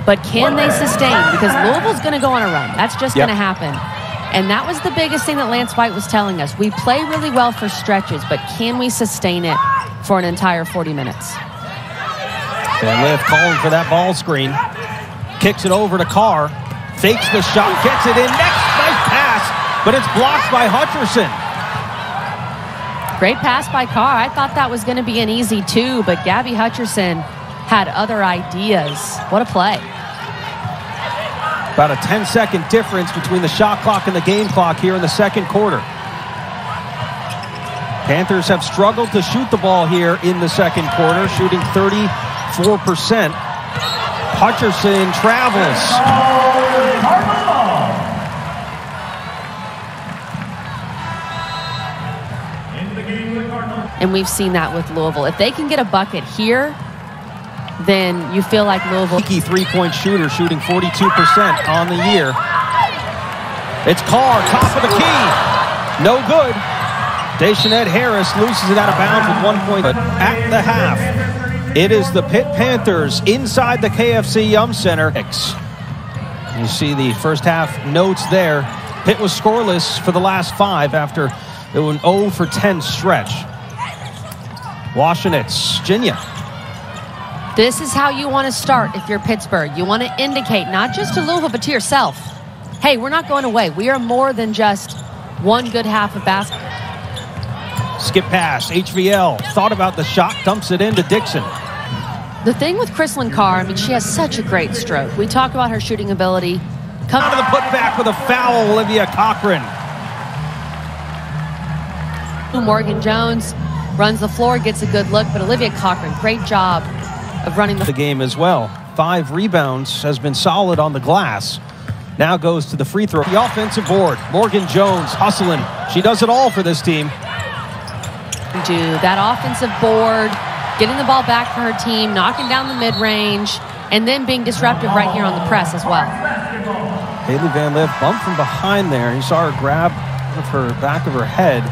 B: But can they sustain? Because Louisville's going to go on a run. That's just going to happen. And that was the biggest thing that Lance White was telling us. We play really well for stretches, but can we sustain it for an entire 40 minutes?
A: Van Lith calling for that ball screen. Kicks it over to Carr. Fakes the shot, gets it in. Nice pass, but it's blocked by Hutcherson.
B: Great pass by Carr. I thought that was going to be an easy 2, but Gabby Hutcherson had other ideas. What a play.
A: About a 10-second difference between the shot clock and the game clock here in the second quarter. Panthers have struggled to shoot the ball here in the second quarter, shooting 34%. Hutcherson travels.
B: And we've seen that with Louisville. If they can get a bucket here, then you feel like Louisville.
A: Three-point shooter, shooting 42% on the year. It's Carr, top of the key. No good. Dejanette Harris loses it out of bounds with 1 point. But at the half, it is the Pitt Panthers inside the KFC Yum Center. You see the first half notes there. Pitt was scoreless for the last 5 after it was an 0 for 10 stretch. Washenitz, Virginia.
B: This is how you want to start if you're Pittsburgh. You want to indicate not just to Louisville but to yourself, hey, we're not going away. We are more than just one good half of basketball.
A: Skip pass, HVL, thought about the shot, dumps it into Dixon.
B: The thing with Chrislyn Carr, I mean, she has such a great stroke. We talk about her shooting ability.
A: Come out of the putback with a foul, Olivia Cochran.
B: Morgan Jones runs the floor, gets a good look, but Olivia Cochran, great job of running the
A: game as well. 5 rebounds, has been solid on the glass. Now goes to the free throw. The offensive board, Morgan Jones hustling. She does it all for this team.
B: Do that offensive board, getting the ball back for her team, knocking down the mid-range, and then being disruptive right here on the press as well.
A: Haley Van Lith bumped from behind there. You saw her grab with her back of her head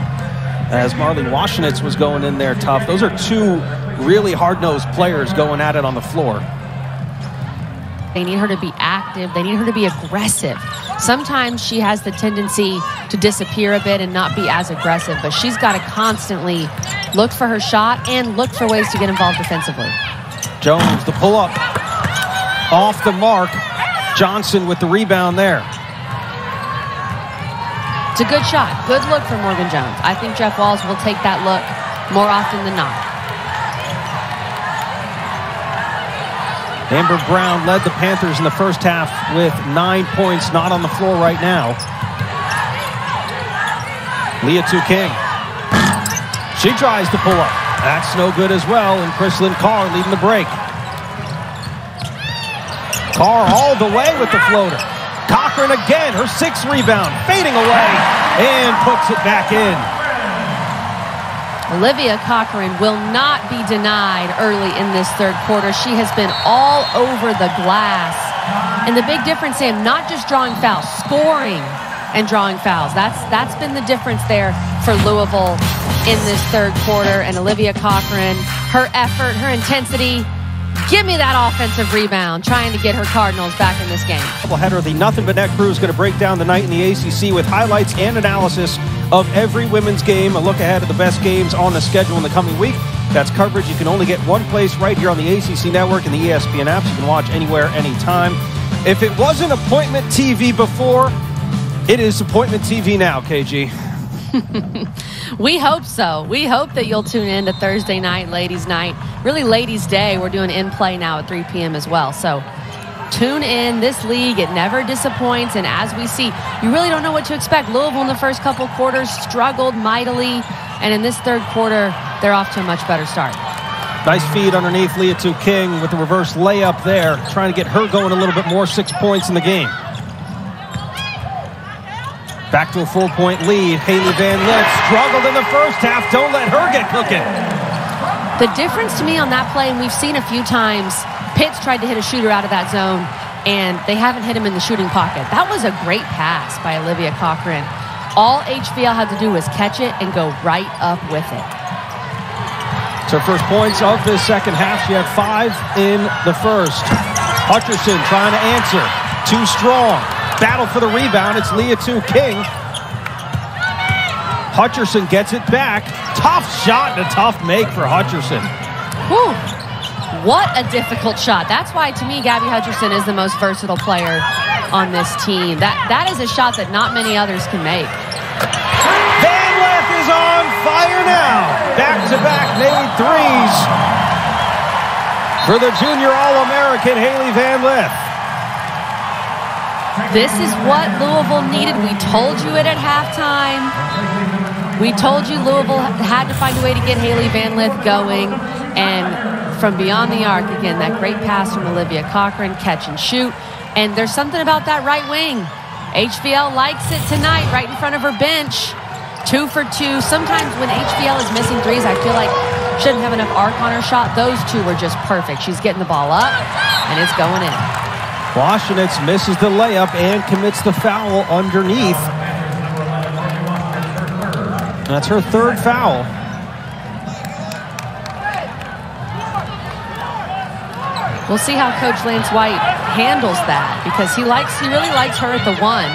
A: as Marley Washenitz was going in there tough. Those are 2 really hard-nosed players going at it on the floor.
B: They need her to be active. They need her to be aggressive. Sometimes she has the tendency to disappear a bit and not be as aggressive, but she's got to constantly look for her shot and look for ways to get involved defensively.
A: Jones, the pull-up. Off the mark. Johnson with the rebound there.
B: It's a good shot. Good look for Morgan Jones. I think Jeff Walz will take that look more often than not.
A: Amber Brown led the Panthers in the first half with 9 points, not on the floor right now. Leah-Tu King. She tries to pull up. That's no good as well, and Chrislyn Carr leading the break. Carr all the way with the floater. Cochran again, her 6th rebound, fading away, and puts it back in.
B: Olivia Cochran will not be denied early in this third quarter. She has been all over the glass. And the big difference, Sam, not just drawing fouls, scoring and drawing fouls. That's been the difference there for Louisville in this third quarter. And Olivia Cochran, her effort, her intensity, give me that offensive rebound, trying to get her Cardinals back in this game.
A: Doubleheader, the Nothing But Net crew is going to break down the night in the ACC with highlights and analysis of every women's game. A look ahead of the best games on the schedule in the coming week. That's coverage you can only get one place, right here on the ACC Network and the ESPN apps. You can watch anywhere, anytime. If it wasn't appointment TV before, it is appointment TV now, KG.
B: We hope so. We hope that you'll tune in to Thursday night, Ladies Night. Really Ladies Day. We're doing In Play now at 3 p.m. as well. So tune in. This league, it never disappoints. And as we see, you really don't know what to expect. Louisville in the first couple quarters struggled mightily. And in this third quarter, they're off to a much better start.
A: Nice feed underneath Leah-Tu King with the reverse layup there. Trying to get her going a little bit more. 6 points in the game. Back to a 4-point lead. Haley Van Lith struggled in the first half. Don't let her get cooking.
B: The difference to me on that play, and we've seen a few times, Pitt's tried to hit a shooter out of that zone, and they haven't hit him in the shooting pocket. That was a great pass by Olivia Cochran. All HVL had to do was catch it and go right up with it.
A: It's her first points of this second half. She had 5 in the first. Hutcherson trying to answer. Too strong. Battle for the rebound. It's Leah-Tu King. Hutcherson gets it back. Tough shot and a tough make for Hutcherson.
B: Whew. What a difficult shot. That's why, to me, Gabby Hutcherson is the most versatile player on this team. That is a shot that not many others can make.
A: Van Lith is on fire now. Back-to-back made threes for the junior All-American Hailey Van Lith.
B: This is what Louisville needed. We told you it at halftime. We told you Louisville had to find a way to get Hailey Van Lith going. And from beyond the arc, again, that great pass from Olivia Cochran, catch and shoot. And there's something about that right wing. HVL likes it tonight right in front of her bench. 2 for 2. Sometimes when HVL is missing threes, I feel like she doesn't have enough arc on her shot. Those two were just perfect. She's getting the ball up, and it's going in.
A: Washenitz misses the layup and commits the foul underneath. That's her third foul.
B: We'll see how Coach Lance White handles that, because he really likes her at the 1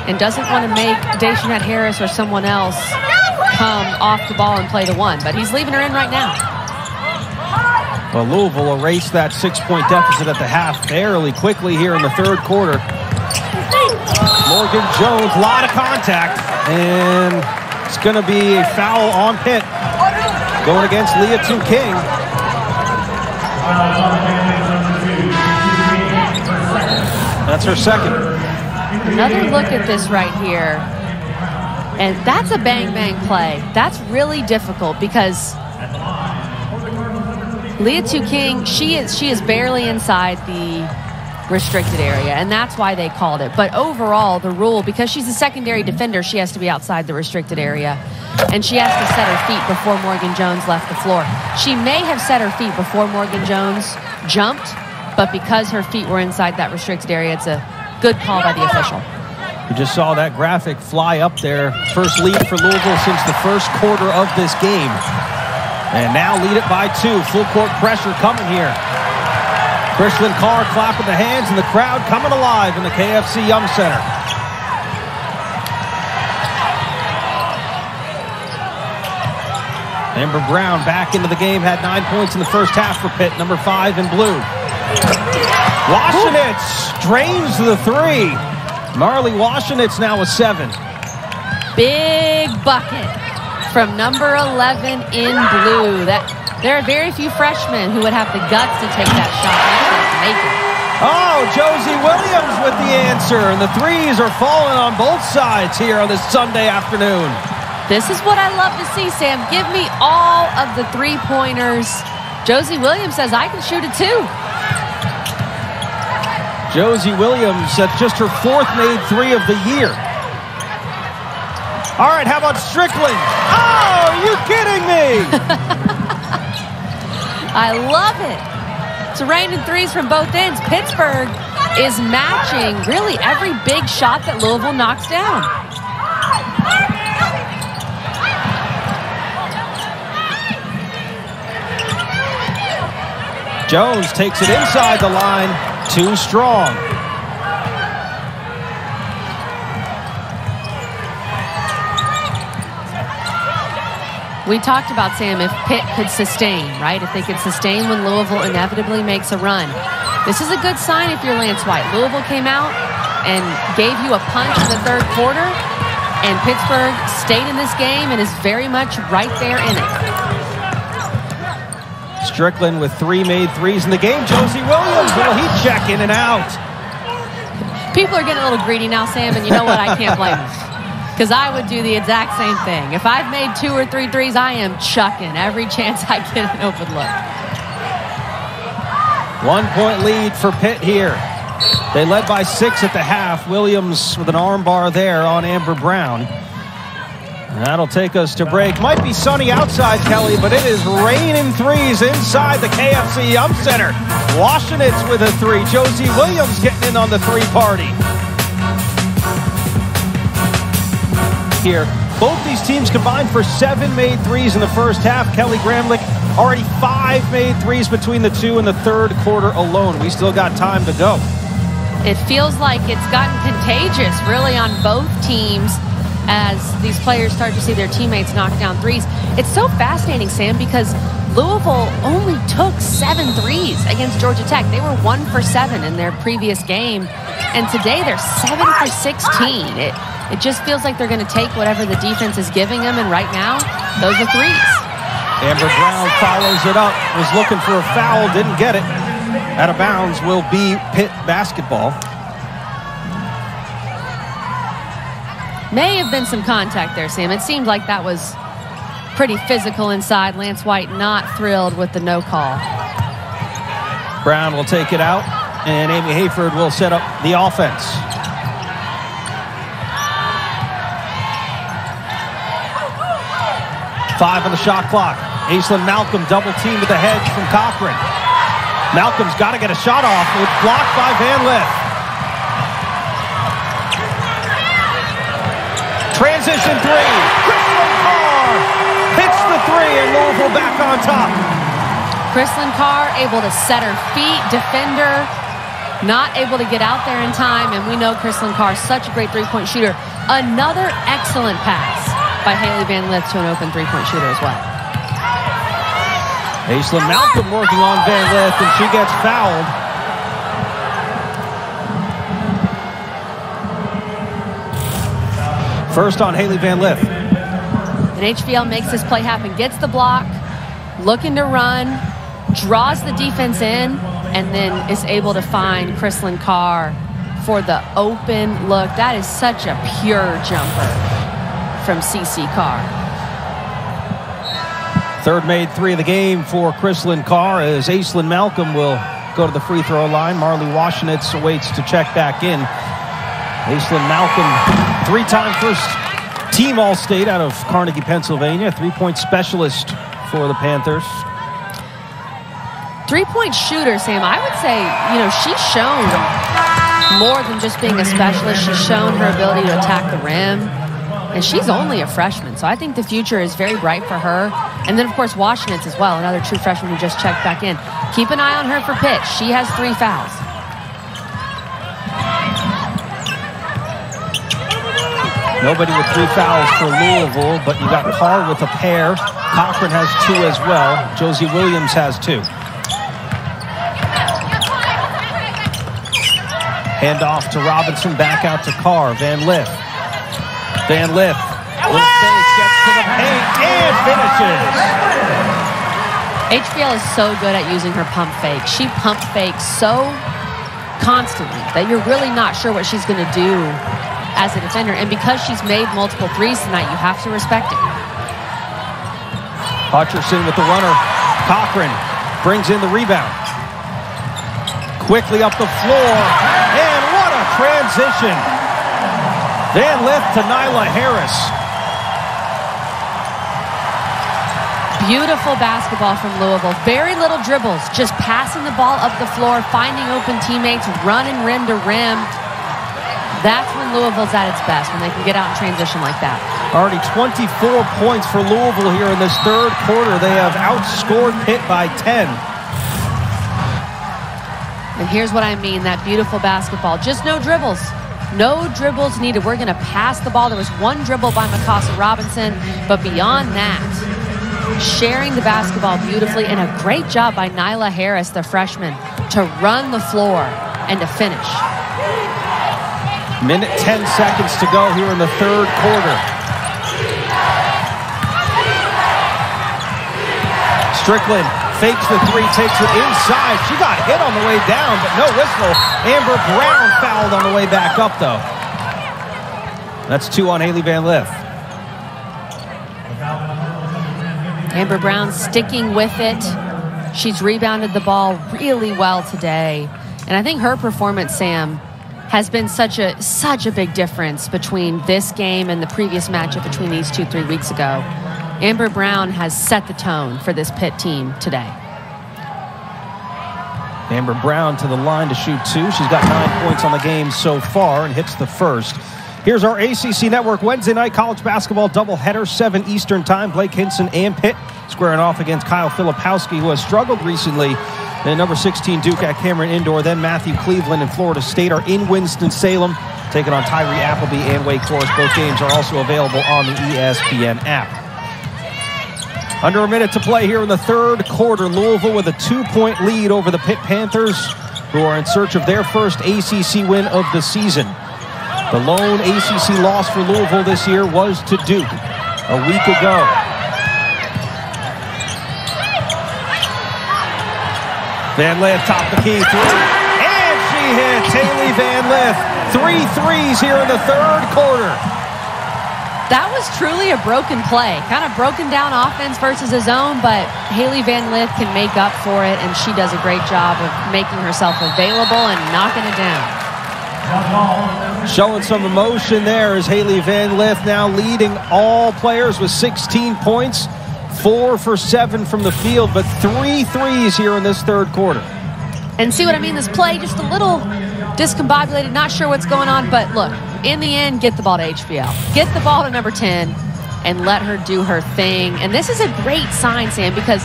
B: and doesn't want to make Daishanette Harris or someone else come off the ball and play the 1, but he's leaving her in right now.
A: Well, Louisville erased that 6-point deficit at the half fairly quickly here in the third quarter. Morgan Jones, a lot of contact, and it's going to be a foul on Pitt going against Leah Tu King. That's her second.
B: Another look at this right here, and that's a bang-bang play. That's really difficult because Leah Tu King, she is barely inside the restricted area, and that's why they called it. But overall, the rule, because she's a secondary defender, she has to be outside the restricted area, and she has to set her feet before Morgan Jones left the floor. She may have set her feet before Morgan Jones jumped, but because her feet were inside that restricted area, it's a good call by the official.
A: You just saw that graphic fly up there. First lead for Louisville since the first quarter of this game. And now lead it by 2. Full court pressure coming here. Krishlyn Carr clapping the hands, and the crowd coming alive in the KFC Yum Center. Amber Brown back into the game, had 9 points in the first half for Pitt, number 5 in blue. Washenitz drains the 3. Marley Washenitz now with 7.
B: Big bucket from number 11 in blue. There are very few freshmen who would have the guts to take that shot and make it.
A: Oh, Josie Williams with the answer, and the threes are falling on both sides here on this Sunday afternoon.
B: This is what I love to see, Sam. Give me all of the three-pointers. Josie Williams says, I can shoot it too.
A: Josie Williams, that's just her 4th made 3 of the year. All right, how about Strickland? Oh, are you kidding me?
B: I love it. It's raining threes from both ends. Pittsburgh is matching really every big shot that Louisville knocks down.
A: Jones takes it inside the line. Too strong.
B: We talked about, Sam, if Pitt could sustain, right? If they could sustain when Louisville inevitably makes a run. This is a good sign if you're Lance White. Louisville came out and gave you a punch in the third quarter, and Pittsburgh stayed in this game and is very much right there in it.
A: Strickland with 3 made threes in the game. Josie Williams, little heat check in and out.
B: People are getting a little greedy now, Sam, and you know what? I can't blame them. Because I would do the exact same thing. If I've made 2 or 3 threes, I am chucking every chance I get an open look.
A: 1-point lead for Pitt here. They led by 6 at the half. Williams with an arm bar there on Amber Brown. That'll take us to break. Might be sunny outside, Kelly, but it is raining threes inside the KFC Yum Center. Washenitz with a 3. Josie Williams getting in on the 3 party. Here, both these teams combined for 7 made threes in the first half. Kelly Gramlich already 5 made threes between the 2 in the third quarter alone. We still got time to go.
B: It feels like it's gotten contagious, really, on both teams as these players start to see their teammates knock down threes. It's so fascinating, Sam, because Louisville only took 7 threes against Georgia Tech. They were 1 for 7 in their previous game, and today they're 7 for 16. It just feels like they're going to take whatever the defense is giving them, and right now, those are threes.
A: Amber Brown follows it up, was looking for a foul, didn't get it. Out of bounds will be Pitt basketball.
B: May have been some contact there, Sam. It seemed like that was pretty physical inside. Lance White not thrilled with the no call.
A: Brown will take it out, and Amy Hayford will set up the offense. Five on the shot clock. Aislinn Malcolm double team with the hedge from Cochran. Malcolm's got to get a shot off. It's blocked by Van Lith. Transition three. Kristlyn Carr hits the three, and Louisville back on top.
B: Kristlyn Carr able to set her feet. Defender not able to get out there in time, and we know Kristlyn Carr is such a great three-point shooter. Another excellent pass by Haley Van Lith to an open three-point shooter as well.
A: Aislinn Malcolm working on Van Lith, and she gets fouled. First on Haley Van Lith.
B: And HVL makes this play happen, gets the block, looking to run, draws the defense in, and then is able to find Kristlyn Carr for the open look. That is such a pure jumper from CC Carr.
A: Third made three of the game for Kristlyn Carr as Aislinn Malcolm will go to the free throw line. Marley Washenitz awaits to check back in. Aislinn Malcolm, three-time first team All-State out of Carnegie, Pennsylvania. Three-point specialist for the Panthers.
B: Three-point shooter, Sam. I would say, she's shown more than just being a specialist. She's shown her ability to attack the rim. And she's only a freshman, so I think the future is very bright for her. And then, of course, Washenitz as well, another true freshman who just checked back in. Keep an eye on her for Pitt. She has 3 fouls.
A: Nobody with 3 fouls for Louisville, but you got Carr with a pair. Cochran has 2 as well. Josie Williams has 2. Hand off to Robinson, back out to Carr. Van Lith. Van Lith, little face, gets to the paint and finishes.
B: HVL is so good at using her pump fake. She pump fakes so constantly that you're really not sure what she's going to do as a defender. And because she's made multiple threes tonight, you have to respect it.
A: Hutcherson with the runner. Cochran brings in the rebound. Quickly up the floor, and what a transition. Van Lith to Nyla Harris.
B: Beautiful basketball from Louisville. Very little dribbles, just passing the ball up the floor, finding open teammates, running rim to rim. That's when Louisville's at its best, when they can get out and transition like that.
A: Already 24 points for Louisville here in this third quarter. They have outscored Pitt by 10.
B: And here's what I mean, that beautiful basketball. Just no dribbles. No dribbles needed. We're going to pass the ball. There was 1 dribble by Mikasa Robinson, but beyond that, sharing the basketball beautifully, and a great job by Nyla Harris, the freshman, to run the floor and to finish.
A: Minute 10 seconds to go here in the third quarter. Strickland fakes the three, takes it inside. She got hit on the way down, but no whistle. Amber Brown fouled on the way back up, though. That's 2 on Haley Van Lith.
B: Amber Brown sticking with it. She's rebounded the ball really well today. And I think her performance, Sam, has been such a big difference between this game and the previous matchup between these 3 weeks ago. Amber Brown has set the tone for this Pitt team today.
A: Amber Brown to the line to shoot 2. She's got 9 points on the game so far and hits the first. Here's our ACC Network Wednesday night college basketball doubleheader, 7 Eastern time. Blake Hinson and Pitt squaring off against Kyle Filipowski, who has struggled recently. And number 16 Duke at Cameron Indoor. Then Matthew Cleveland and Florida State are in Winston-Salem, taking on Tyree Appleby and Wake Forest. Both games are also available on the ESPN app. Under a minute to play here in the third quarter. Louisville with a 2-point lead over the Pitt Panthers, who are in search of their first ACC win of the season. The lone ACC loss for Louisville this year was to Duke a week ago. Van Lith top the key three, and she hits. Hailey Van Lith, 3 threes here in the third quarter.
B: That was truly a broken play. Kind of broken down offense versus his own, but Hailey Van Lith can make up for it, and she does a great job of making herself available and knocking it down.
A: Showing some emotion there is Hailey Van Lith, now leading all players with 16 points, 4 for 7 from the field, but 3 threes here in this third quarter.
B: And see what I mean? This play just a little discombobulated, not sure what's going on, but look, in the end, get the ball to HVL. Get the ball to number 10 and let her do her thing. And this is a great sign, Sam, because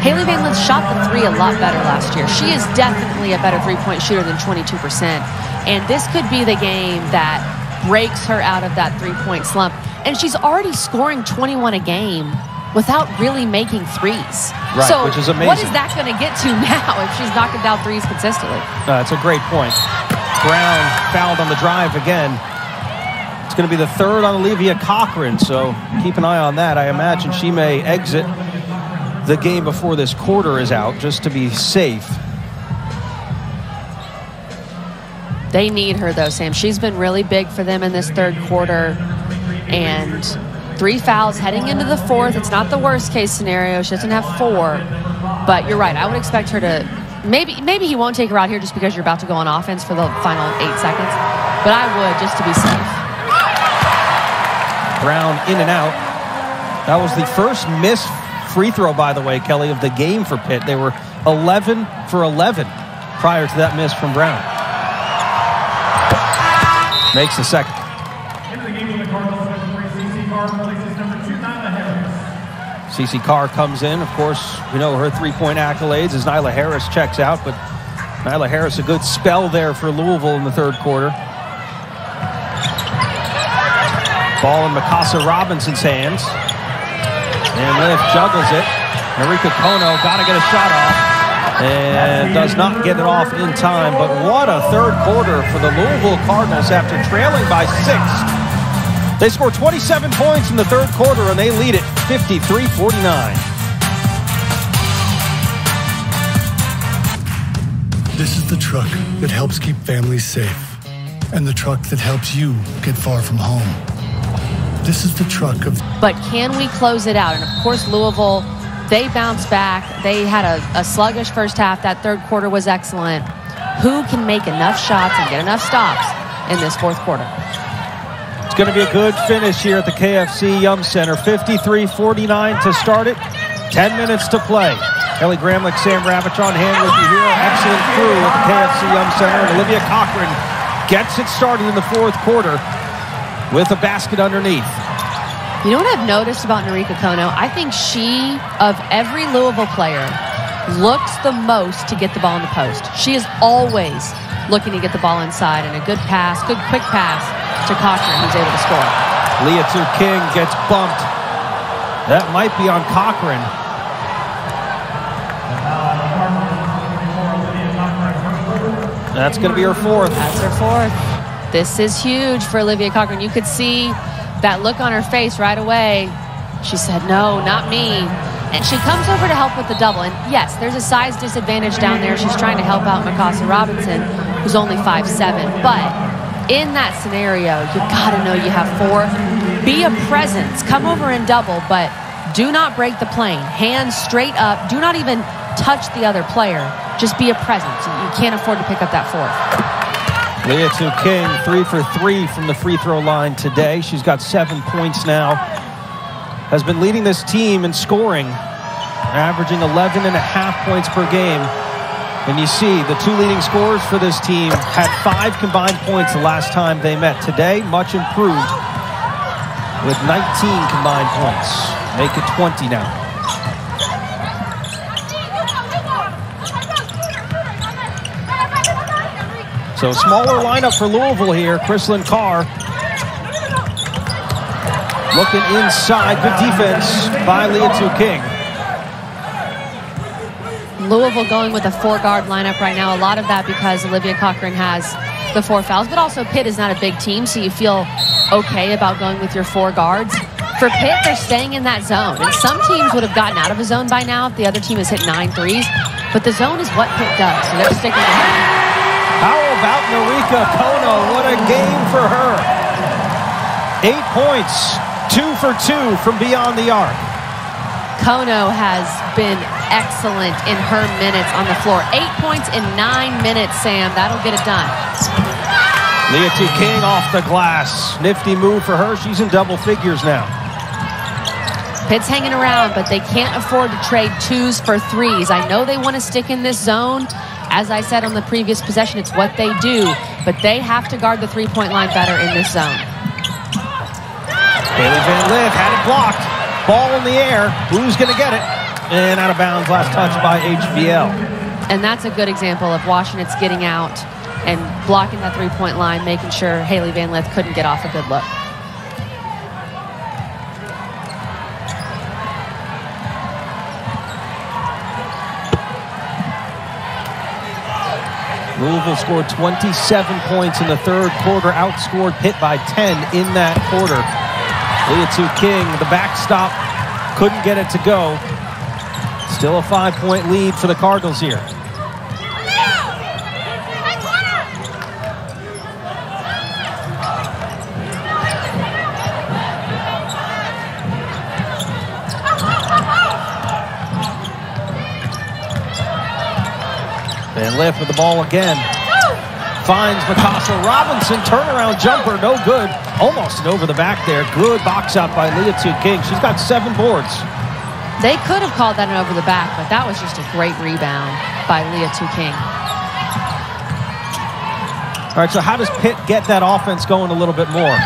B: Hailey Van Lith shot the 3 a lot better last year. She is definitely a better three-point shooter than 22%. And this could be the game that breaks her out of that three-point slump. And she's already scoring 21 a game without really making threes.
A: Right,
B: so
A: which is amazing.
B: What is that going to get to now if she's knocking down threes consistently?
A: That's a great point. Brown fouled on the drive again. It's going to be the third on Olivia Cochran, so keep an eye on that. I imagine she may exit the game before this quarter is out, just to be safe.
B: They need her, though, Sam. She's been really big for them in this third quarter. And 3 fouls heading into the fourth. It's not the worst case scenario. She doesn't have 4. But you're right. I would expect her to... Maybe he won't take her out here just because you're about to go on offense for the final 8 seconds. But I would, just to be safe.
A: Brown in and out. That was the first missed free throw, by the way, Kelly, of the game for Pitt. They were 11 for 11 prior to that miss from Brown. Makes the second. CeCe Carr comes in. Of course, we know her three-point accolades as Nyla Harris checks out, but Nyla Harris, a good spell there for Louisville in the third quarter. Ball in Mikasa Robinson's hands. And Lith juggles it. Norika Kono got to get a shot off and does not get it off in time. But what a third quarter for the Louisville Cardinals after trailing by 6. They score 27 points in the third quarter, and they lead it 53-49.
C: This is the truck that helps keep families safe, and the truck that helps you get far from home. This is the truck of...
B: But can we close it out? And, of course, Louisville, they bounced back. They had a sluggish first half. That third quarter was excellent. Who can make enough shots and get enough stops in this fourth quarter?
A: It's going to be a good finish here at the KFC Yum Center. 53-49 to start it. 10 minutes to play. Ellie Gramlich, Sam Ravitch on hand with you here. Excellent crew at the KFC Yum Center. And Olivia Cochran gets it started in the fourth quarter with a basket underneath.
B: You know what I've noticed about Norika Kono? I think she, of every Louisville player, looks the most to get the ball in the post. She is always looking to get the ball inside, and a good pass, good quick pass to Cochran, who's able to score.
A: Leah Tzu King gets bumped. That might be on Cochran. That's going to be her fourth.
B: That's her fourth. This is huge for Olivia Cochran. You could see that look on her face right away. She said, no, not me. And she comes over to help with the double. And yes, there's a size disadvantage down there. She's trying to help out Mikasa Robinson, who's only 5'7". But in that scenario, you got to know you have 4. Be a presence. Come over and double, but do not break the plane. Hands straight up. Do not even touch the other player. Just be a presence. You can't afford to pick up that 4th.
A: Leah Tzu King, 3 for 3 from the free throw line today. She's got 7 points now. Has been leading this team in scoring, averaging 11.5 points per game. And you see the 2 leading scorers for this team had 5 combined points the last time they met. Today, much improved with 19 combined points. Make it 20 now. So smaller lineup for Louisville here. Chrislyn Carr looking inside. Good defense by Leah King.
B: Louisville going with a 4-guard lineup right now. A lot of that because Olivia Cochran has the 4 fouls, but also Pitt is not a big team, so you feel okay about going with your 4 guards. For Pitt, they're staying in that zone, and some teams would have gotten out of a zone by now if the other team has hit 9 threes, but the zone is what Pitt does, so they're sticking with it.
A: How about Norika Kono? What a game for her. 8 points, 2 for 2 from beyond the arc.
B: Kono has been excellent in her minutes on the floor. 8 points in 9 minutes, Sam. That'll get it done.
A: Leah King off the glass. Nifty move for her. She's in double figures now.
B: Pitt's hanging around, but they can't afford to trade 2s for 3s. I know they want to stick in this zone. As I said on the previous possession, it's what they do, but they have to guard the 3-point line better in this zone.
A: Haley Van Lith had it blocked. Ball in the air. Blue's going to get it. And out of bounds, last touch by HVL.
B: And that's a good example of Washington's getting out and blocking that 3-point line, making sure Haley Van Lith couldn't get off a good look.
A: Louisville scored 27 points in the third quarter, outscored Pitt by 10 in that quarter. Leah King, the backstop, couldn't get it to go. Still a 5-point lead for the Cardinals here. Van Lith with the ball again. Finds Mikasa Robinson. Turnaround jumper, no good. Almost an over the back there. Good box out by Leah King. She's got 7 boards.
B: They could have called that an over the back, but that was just a great rebound by Leah King.
A: All right, so how does Pitt get that offense going a little bit more?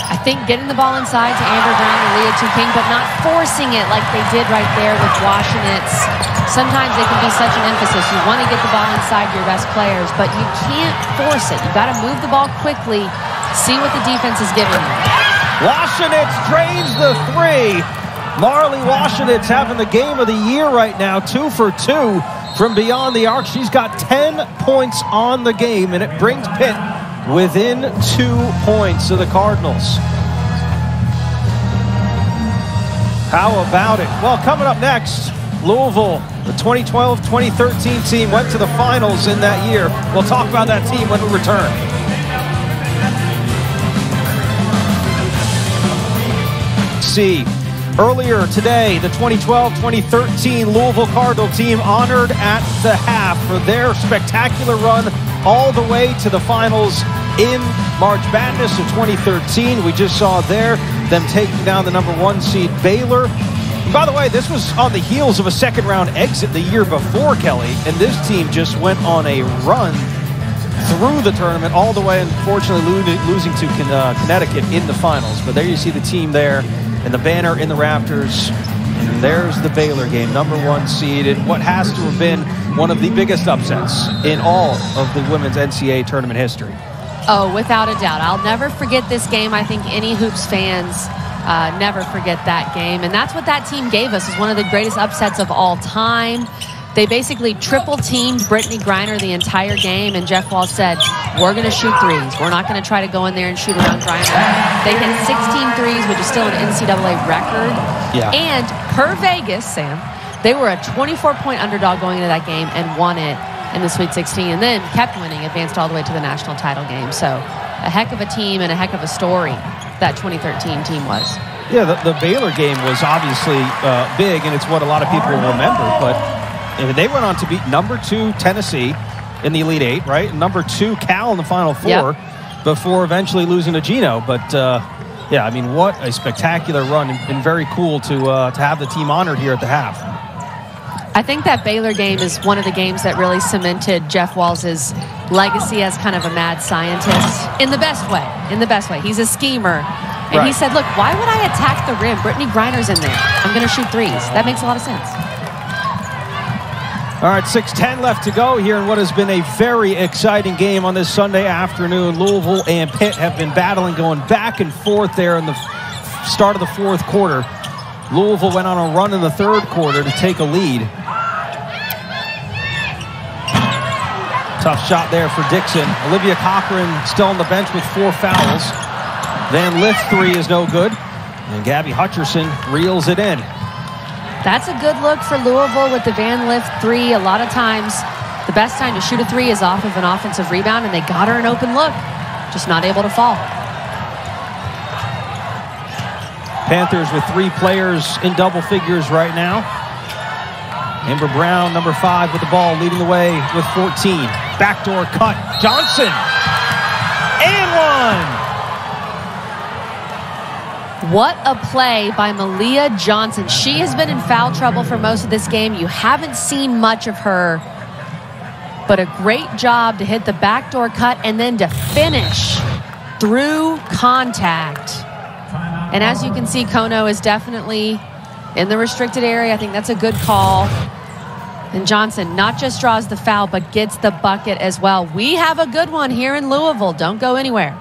B: I think getting the ball inside to Amber Brown and Leah King, but not forcing it like they did right there with Washington. Sometimes it can be such an emphasis. You want to get the ball inside your best players, but you can't force it. You got to move the ball quickly, see what the defense is giving you.
A: Washington drains the 3. Marley Washington's having the game of the year right now, 2 for 2 from beyond the arc. She's got 10 points on the game, and it brings Pitt within 2 points of the Cardinals. How about it? Well, coming up next, Louisville, the 2012-2013 team went to the finals in that year. We'll talk about that team when we return. See, earlier today, the 2012-2013 Louisville Cardinal team honored at the half for their spectacular run all the way to the finals in March Madness of 2013. We just saw there them taking down the #1 seed Baylor. And by the way, this was on the heels of a second-round exit the year before, Kelly, and this team just went on a run through the tournament all the way, unfortunately losing to Connecticut in the finals. But there you see the team there and the banner in the rafters. And there's the Baylor game, #1 seed, and what has to have been one of the biggest upsets in all of the women's NCAA tournament history.
B: Oh, without a doubt. I'll never forget this game. I think any Hoops fans never forget that game. And that's what that team gave us, is one of the greatest upsets of all time. They basically triple-teamed Brittany Griner the entire game, and Jeff Walz said, we're going to shoot 3s. We're not going to try to go in there and shoot around Griner. They hit 16 3s, which is still an NCAA record.
A: Yeah.
B: And per Vegas, Sam, they were a 24-point underdog going into that game and won it in the Sweet 16, and then kept winning, advanced all the way to the national title game. So a heck of a team and a heck of a story that 2013 team was.
A: Yeah, the Baylor game was obviously big, and it's what a lot of people remember, but they went on to beat #2 Tennessee in the Elite Eight, right? And #2 Cal in the Final Four, before eventually losing to Geno. But yeah, I mean, what a spectacular run, and very cool to have the team honored here at the half.
B: I think that Baylor game is one of the games that really cemented Jeff Walz's legacy as kind of a mad scientist in the best way. In the best way. He's a schemer. And he said, look, why would I attack the rim? Brittany Griner's in there. I'm going to shoot 3s. That makes a lot of sense.
A: All right, 6:10 left to go here in what has been a very exciting game on this Sunday afternoon. Louisville and Pitt have been battling, going back and forth there in the start of the fourth quarter. Louisville went on a run in the third quarter to take a lead. Tough shot there for Dixon. Olivia Cochran still on the bench with 4 fouls. Van Lith 3 is no good. And Gabby Hutcherson reels it in.
B: That's a good look for Louisville with the Van Lith 3. A lot of times, the best time to shoot a 3 is off of an offensive rebound, and they got her an open look. Just not able to fall.
A: Panthers with 3 players in double figures right now. Amber Brown, number 5, with the ball, leading the way with 14. Backdoor cut. Johnson. And 1.
B: What a play by Malia Johnson. She has been in foul trouble for most of this game. You haven't seen much of her, but a great job to hit the backdoor cut and then to finish through contact. And as you can see, Kono is definitely in the restricted area. I think that's a good call. And Johnson not just draws the foul, but gets the bucket as well. We have a good one here in Louisville. Don't go anywhere.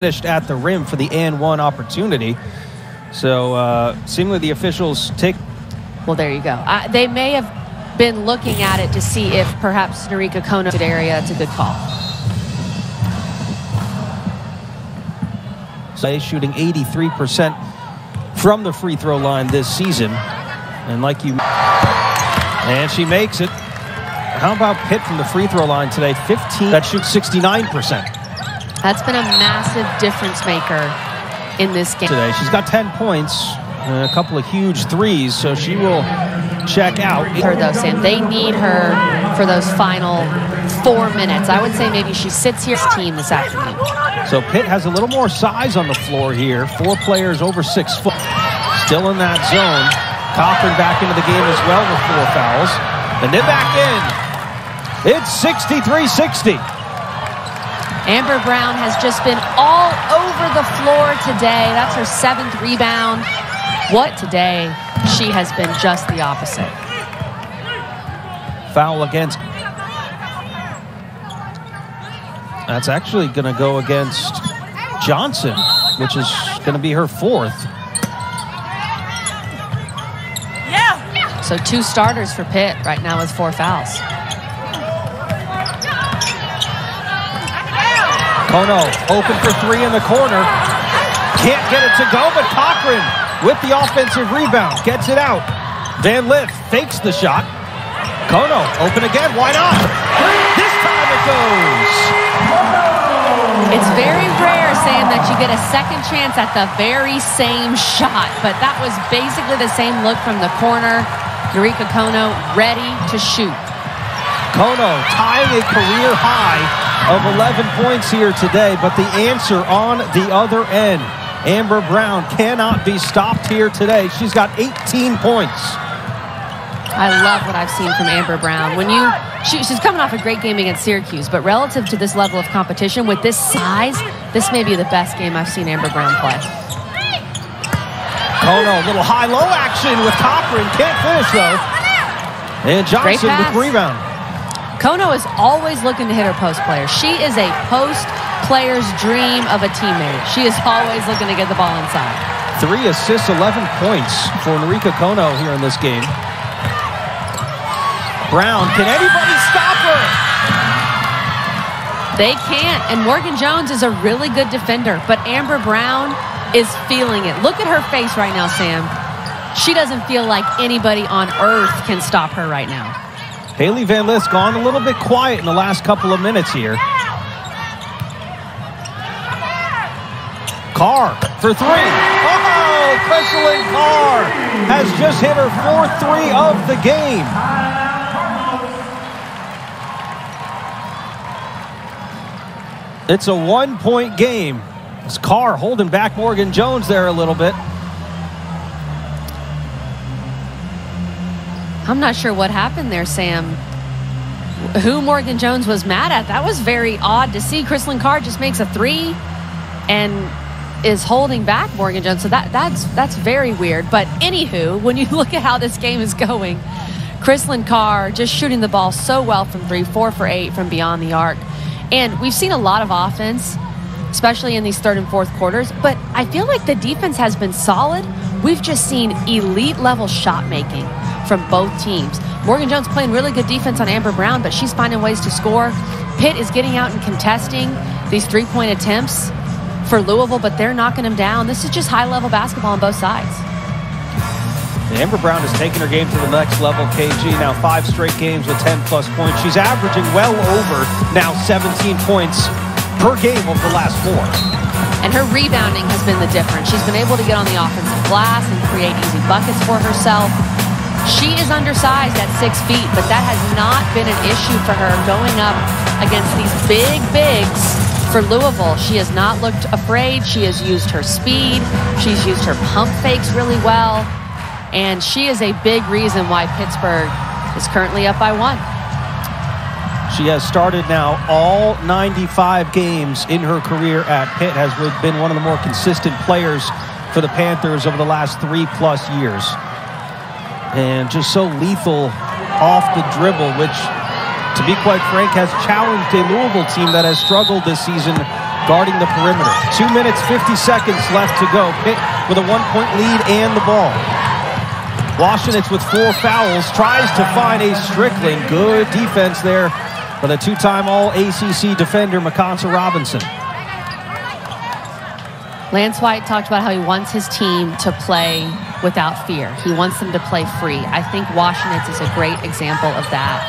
A: Finished at the rim for the and 1 opportunity. So seemingly the officials take.
B: Well, there you go. They may have been looking at it to see if perhaps Norika Kono area. It's a good call.
A: So shooting 83% from the free throw line this season. And and she makes it. How about Pitt from the free throw line today? 15. That shoots 69%.
B: That's been a massive difference maker in this game.
A: Today, she's got 10 points and a couple of huge threes, so she will check out.
B: Her though, Sam, they need her for those final 4 minutes. I would say maybe she sits here as team this afternoon.
A: So Pitt has a little more size on the floor here. 4 players over 6 foot. Still in that zone. Cochran back into the game as well with 4 fouls. And then back in. It's 63-60.
B: Amber Brown has just been all over the floor today. That's her 7th rebound. What today? She has been just the opposite.
A: Foul against. That's actually going to go against Johnson, which is going to be her 4th.
B: Yeah. So 2 starters for Pitt right now with 4 fouls.
A: Kono open for 3 in the corner. Can't get it to go, but Cochran with the offensive rebound gets it out. Van Lith fakes the shot. Kono open again. Why not? This time it goes.
B: It's very rare, Sam, that you get a second chance at the very same shot, but that was basically the same look from the corner. Norika Kono ready to shoot.
A: Kono tying a career high of 11 points here today, but the answer on the other end. Amber Brown cannot be stopped here today. She's got 18 points.
B: I love what I've seen from Amber Brown. She's coming off a great game against Syracuse, but relative to this level of competition, with this size, this may be the best game I've seen Amber Brown play.
A: Kono, a little high-low action with Cochran. Can't finish, though. And Johnson with the rebound.
B: Kono is always looking to hit her post players. She is a post player's dream of a teammate. She is always looking to get the ball inside.
A: 3 assists, 11 points for Norika Kono here in this game. Brown, can anybody stop her?
B: They can't, and Morgan Jones is a really good defender, but Amber Brown is feeling it. Look at her face right now, Sam. She doesn't feel like anybody on earth can stop her right now.
A: Haley Van Lith's gone a little bit quiet in the last couple of minutes here. Carr for 3. Oh, Crystalline Carr has just hit her 4th 3 of the game. It's a 1-point game. It's Carr holding back Morgan Jones there a little bit.
B: I'm not sure what happened there, Sam. Who Morgan Jones was mad at. That was very odd to see. Kristlyn Carr just makes a 3 and is holding back Morgan Jones. So that's very weird. But anywho, when you look at how this game is going, Kristlyn Carr just shooting the ball so well from 3, 4 for 8 from beyond the arc. And we've seen a lot of offense, especially in these third and fourth quarters. But I feel like the defense has been solid. We've just seen elite level shot making from both teams. Morgan Jones playing really good defense on Amber Brown, but she's finding ways to score. Pitt is getting out and contesting these 3-point attempts for Louisville, but they're knocking them down. This is just high-level basketball on both sides.
A: Amber Brown has taken her game to the next level, KG. Now 5 straight games with 10-plus points. She's averaging well over now 17 points per game over the last 4.
B: And her rebounding has been the difference. She's been able to get on the offensive glass and create easy buckets for herself. She is undersized at 6 feet, but that has not been an issue for her going up against these big bigs for Louisville. She has not looked afraid. She has used her speed. She's used her pump fakes really well. And she is a big reason why Pittsburgh is currently up by 1.
A: She has started now all 95 games in her career at Pitt, has been one of the more consistent players for the Panthers over the last 3+ years. And just so lethal off the dribble, which, to be quite frank, has challenged a Louisville team that has struggled this season guarding the perimeter. 2 minutes, 50 seconds left to go. Pitt with a 1-point lead and the ball. Washington's with 4 fouls, tries to find a Strickland. Good defense there by the 2-time All-ACC defender, Mikasa Robinson.
B: Lance White talked about how he wants his team to play without fear. He wants them to play free. I think Washington's is a great example of that.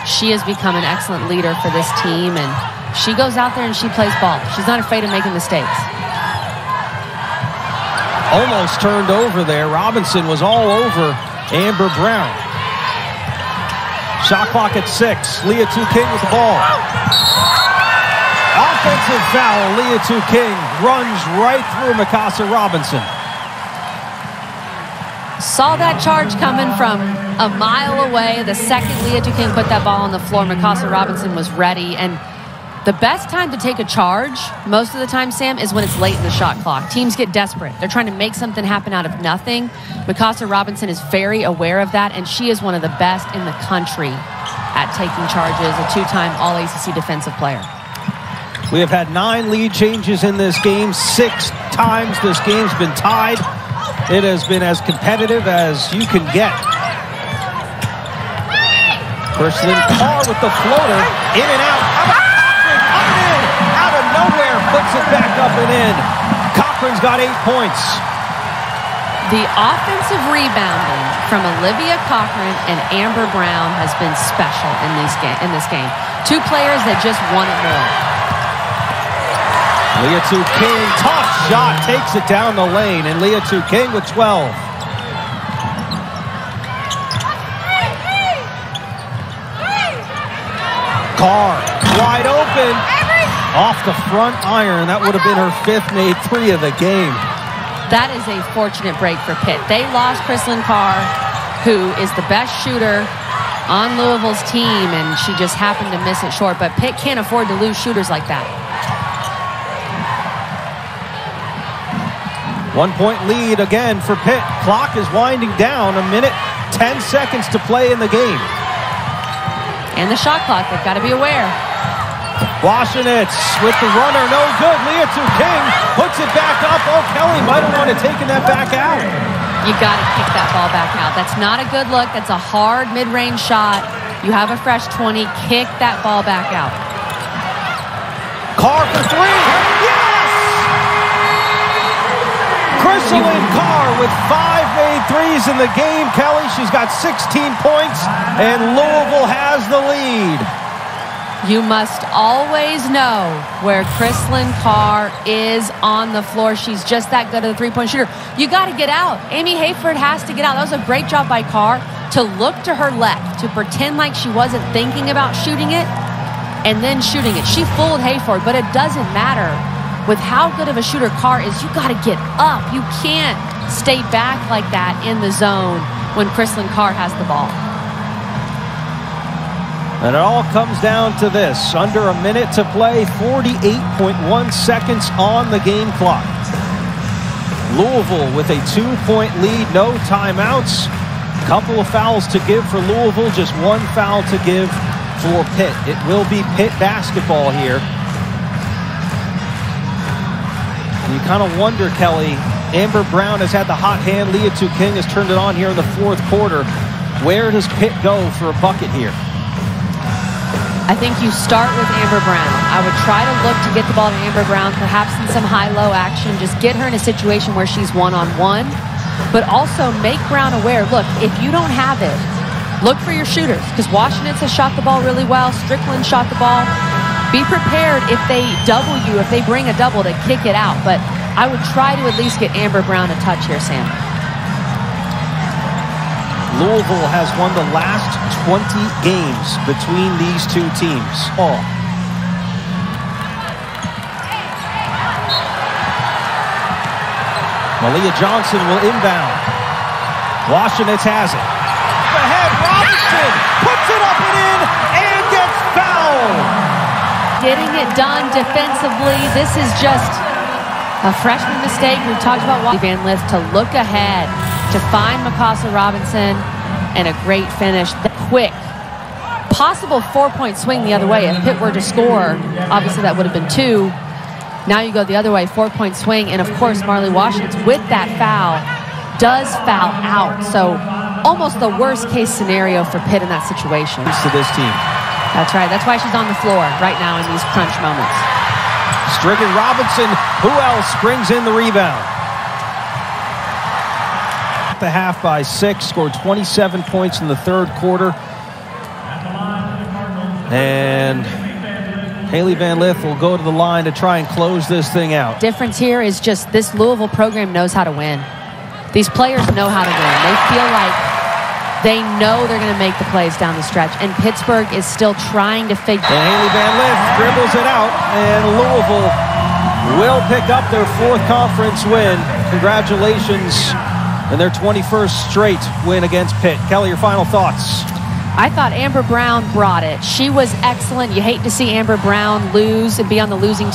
B: She has become an excellent leader for this team, and she goes out there and she plays ball. She's not afraid of making mistakes.
A: Almost turned over there. Robinson was all over Amber Brown. Shot clock at 6. Leah King with the ball. Offensive foul. Leah King runs right through Mikasa Robinson.
B: Saw that charge coming from a mile away. The second Leah King put that ball on the floor, Mikasa Robinson was ready. And the best time to take a charge, most of the time, Sam, is when it's late in the shot clock. Teams get desperate. They're trying to make something happen out of nothing. Mikasa Robinson is very aware of that, and she is one of the best in the country at taking charges, a 2-time All-ACC defensive player.
A: We have had 9 lead changes in this game. 6 times this game's been tied. It has been as competitive as you can get. Kristlyn Carr with the floater. In and out. Up and in. Out of nowhere. Puts it back up and in. Cochran's got 8 points.
B: The offensive rebounding from Olivia Cochran and Amber Brown has been special in this game. 2 players that just want it more.
A: Leah King, tough shot, takes it down the lane, and Leah King with 12. Carr, wide open, off the front iron. That would have been her 5th made 3 of the game.
B: That is a fortunate break for Pitt. They lost Kristlyn Carr, who is the best shooter on Louisville's team, and she just happened to miss it short. But Pitt can't afford to lose shooters like that.
A: 1-point lead again for Pitt. Clock is winding down. 1 minute, 10 seconds to play in the game.
B: And the shot clock, they've got to be aware.
A: Washington with the runner, no good. Leah King puts it back up. Oh, Kelly might have wanted taking that back out.
B: You got to kick that ball back out. That's not a good look. That's a hard mid-range shot. You have a fresh 20. Kick that ball back out.
A: Carr for 3. Yes! Kristlyn Carr with 5 made 3s in the game. Kelly, she's got 16 points, and Louisville has the lead.
B: You must always know where Kristlyn Carr is on the floor. She's just that good of a 3-point shooter. You got to get out. Amy Hayford has to get out. That was a great job by Carr to look to her left, to pretend like she wasn't thinking about shooting it. and then shooting it. She fooled Hayford, but it doesn't matter. With how good of a shooter Carr is, you got to get up. You can't stay back like that in the zone when Kristlyn Carr has the ball.
A: And it all comes down to this. Under a minute to play, 48.1 seconds on the game clock. Louisville with a 2-point lead, no timeouts. Couple of fouls to give for Louisville, just one foul to give for Pitt. It will be Pitt basketball here. You kind of wonder, Kelly, Amber Brown has had the hot hand. Leah King has turned it on here in the fourth quarter. Where does Pitt go for a bucket here?
B: I think you start with Amber Brown. I would try to look to get the ball to Amber Brown, perhaps in some high-low action. Just get her in a situation where she's one-on-one, but also make Brown aware. Look, if you don't have it, look for your shooters, because Washington has shot the ball really well. Strickland shot the ball. Be prepared if they double you, if they bring a double, to kick it out. But I would try to at least get Amber Brown a touch here, Sam.
A: Louisville has won the last 20 games between these two teams. Oh. Malia Johnson will inbound. Washington has it. Ahead, Robinson puts it up and in and gets fouled.
B: Getting it done defensively. This is just a freshman mistake. We've talked about Van Lith to look ahead, to find Mikasa Robinson, and a great finish. Quick, possible 4-point swing the other way. If Pitt were to score, obviously that would have been 2. Now you go the other way, 4-point swing, and of course Marley Washington, with that foul, does foul out. So almost the worst case scenario for Pitt in that situation.
A: To this team.
B: That's right. That's why she's on the floor right now in these crunch moments.
A: Stricken Robinson, who else brings in the rebound? The half by 6, scored 27 points in the third quarter. And Hailey Van Lith will go to the line to try and close this thing out.
B: Difference here is just this Louisville program knows how to win. These players know how to win. They feel like they know they're going to make the plays down the stretch. And Pittsburgh is still trying to figure.
A: And Hailey Van Lith dribbles it out. And Louisville will pick up their 4th conference win. Congratulations. And their 21st straight win against Pitt. Kelly, your final thoughts?
B: I thought Amber Brown brought it. She was excellent. You hate to see Amber Brown lose and be on the losing team.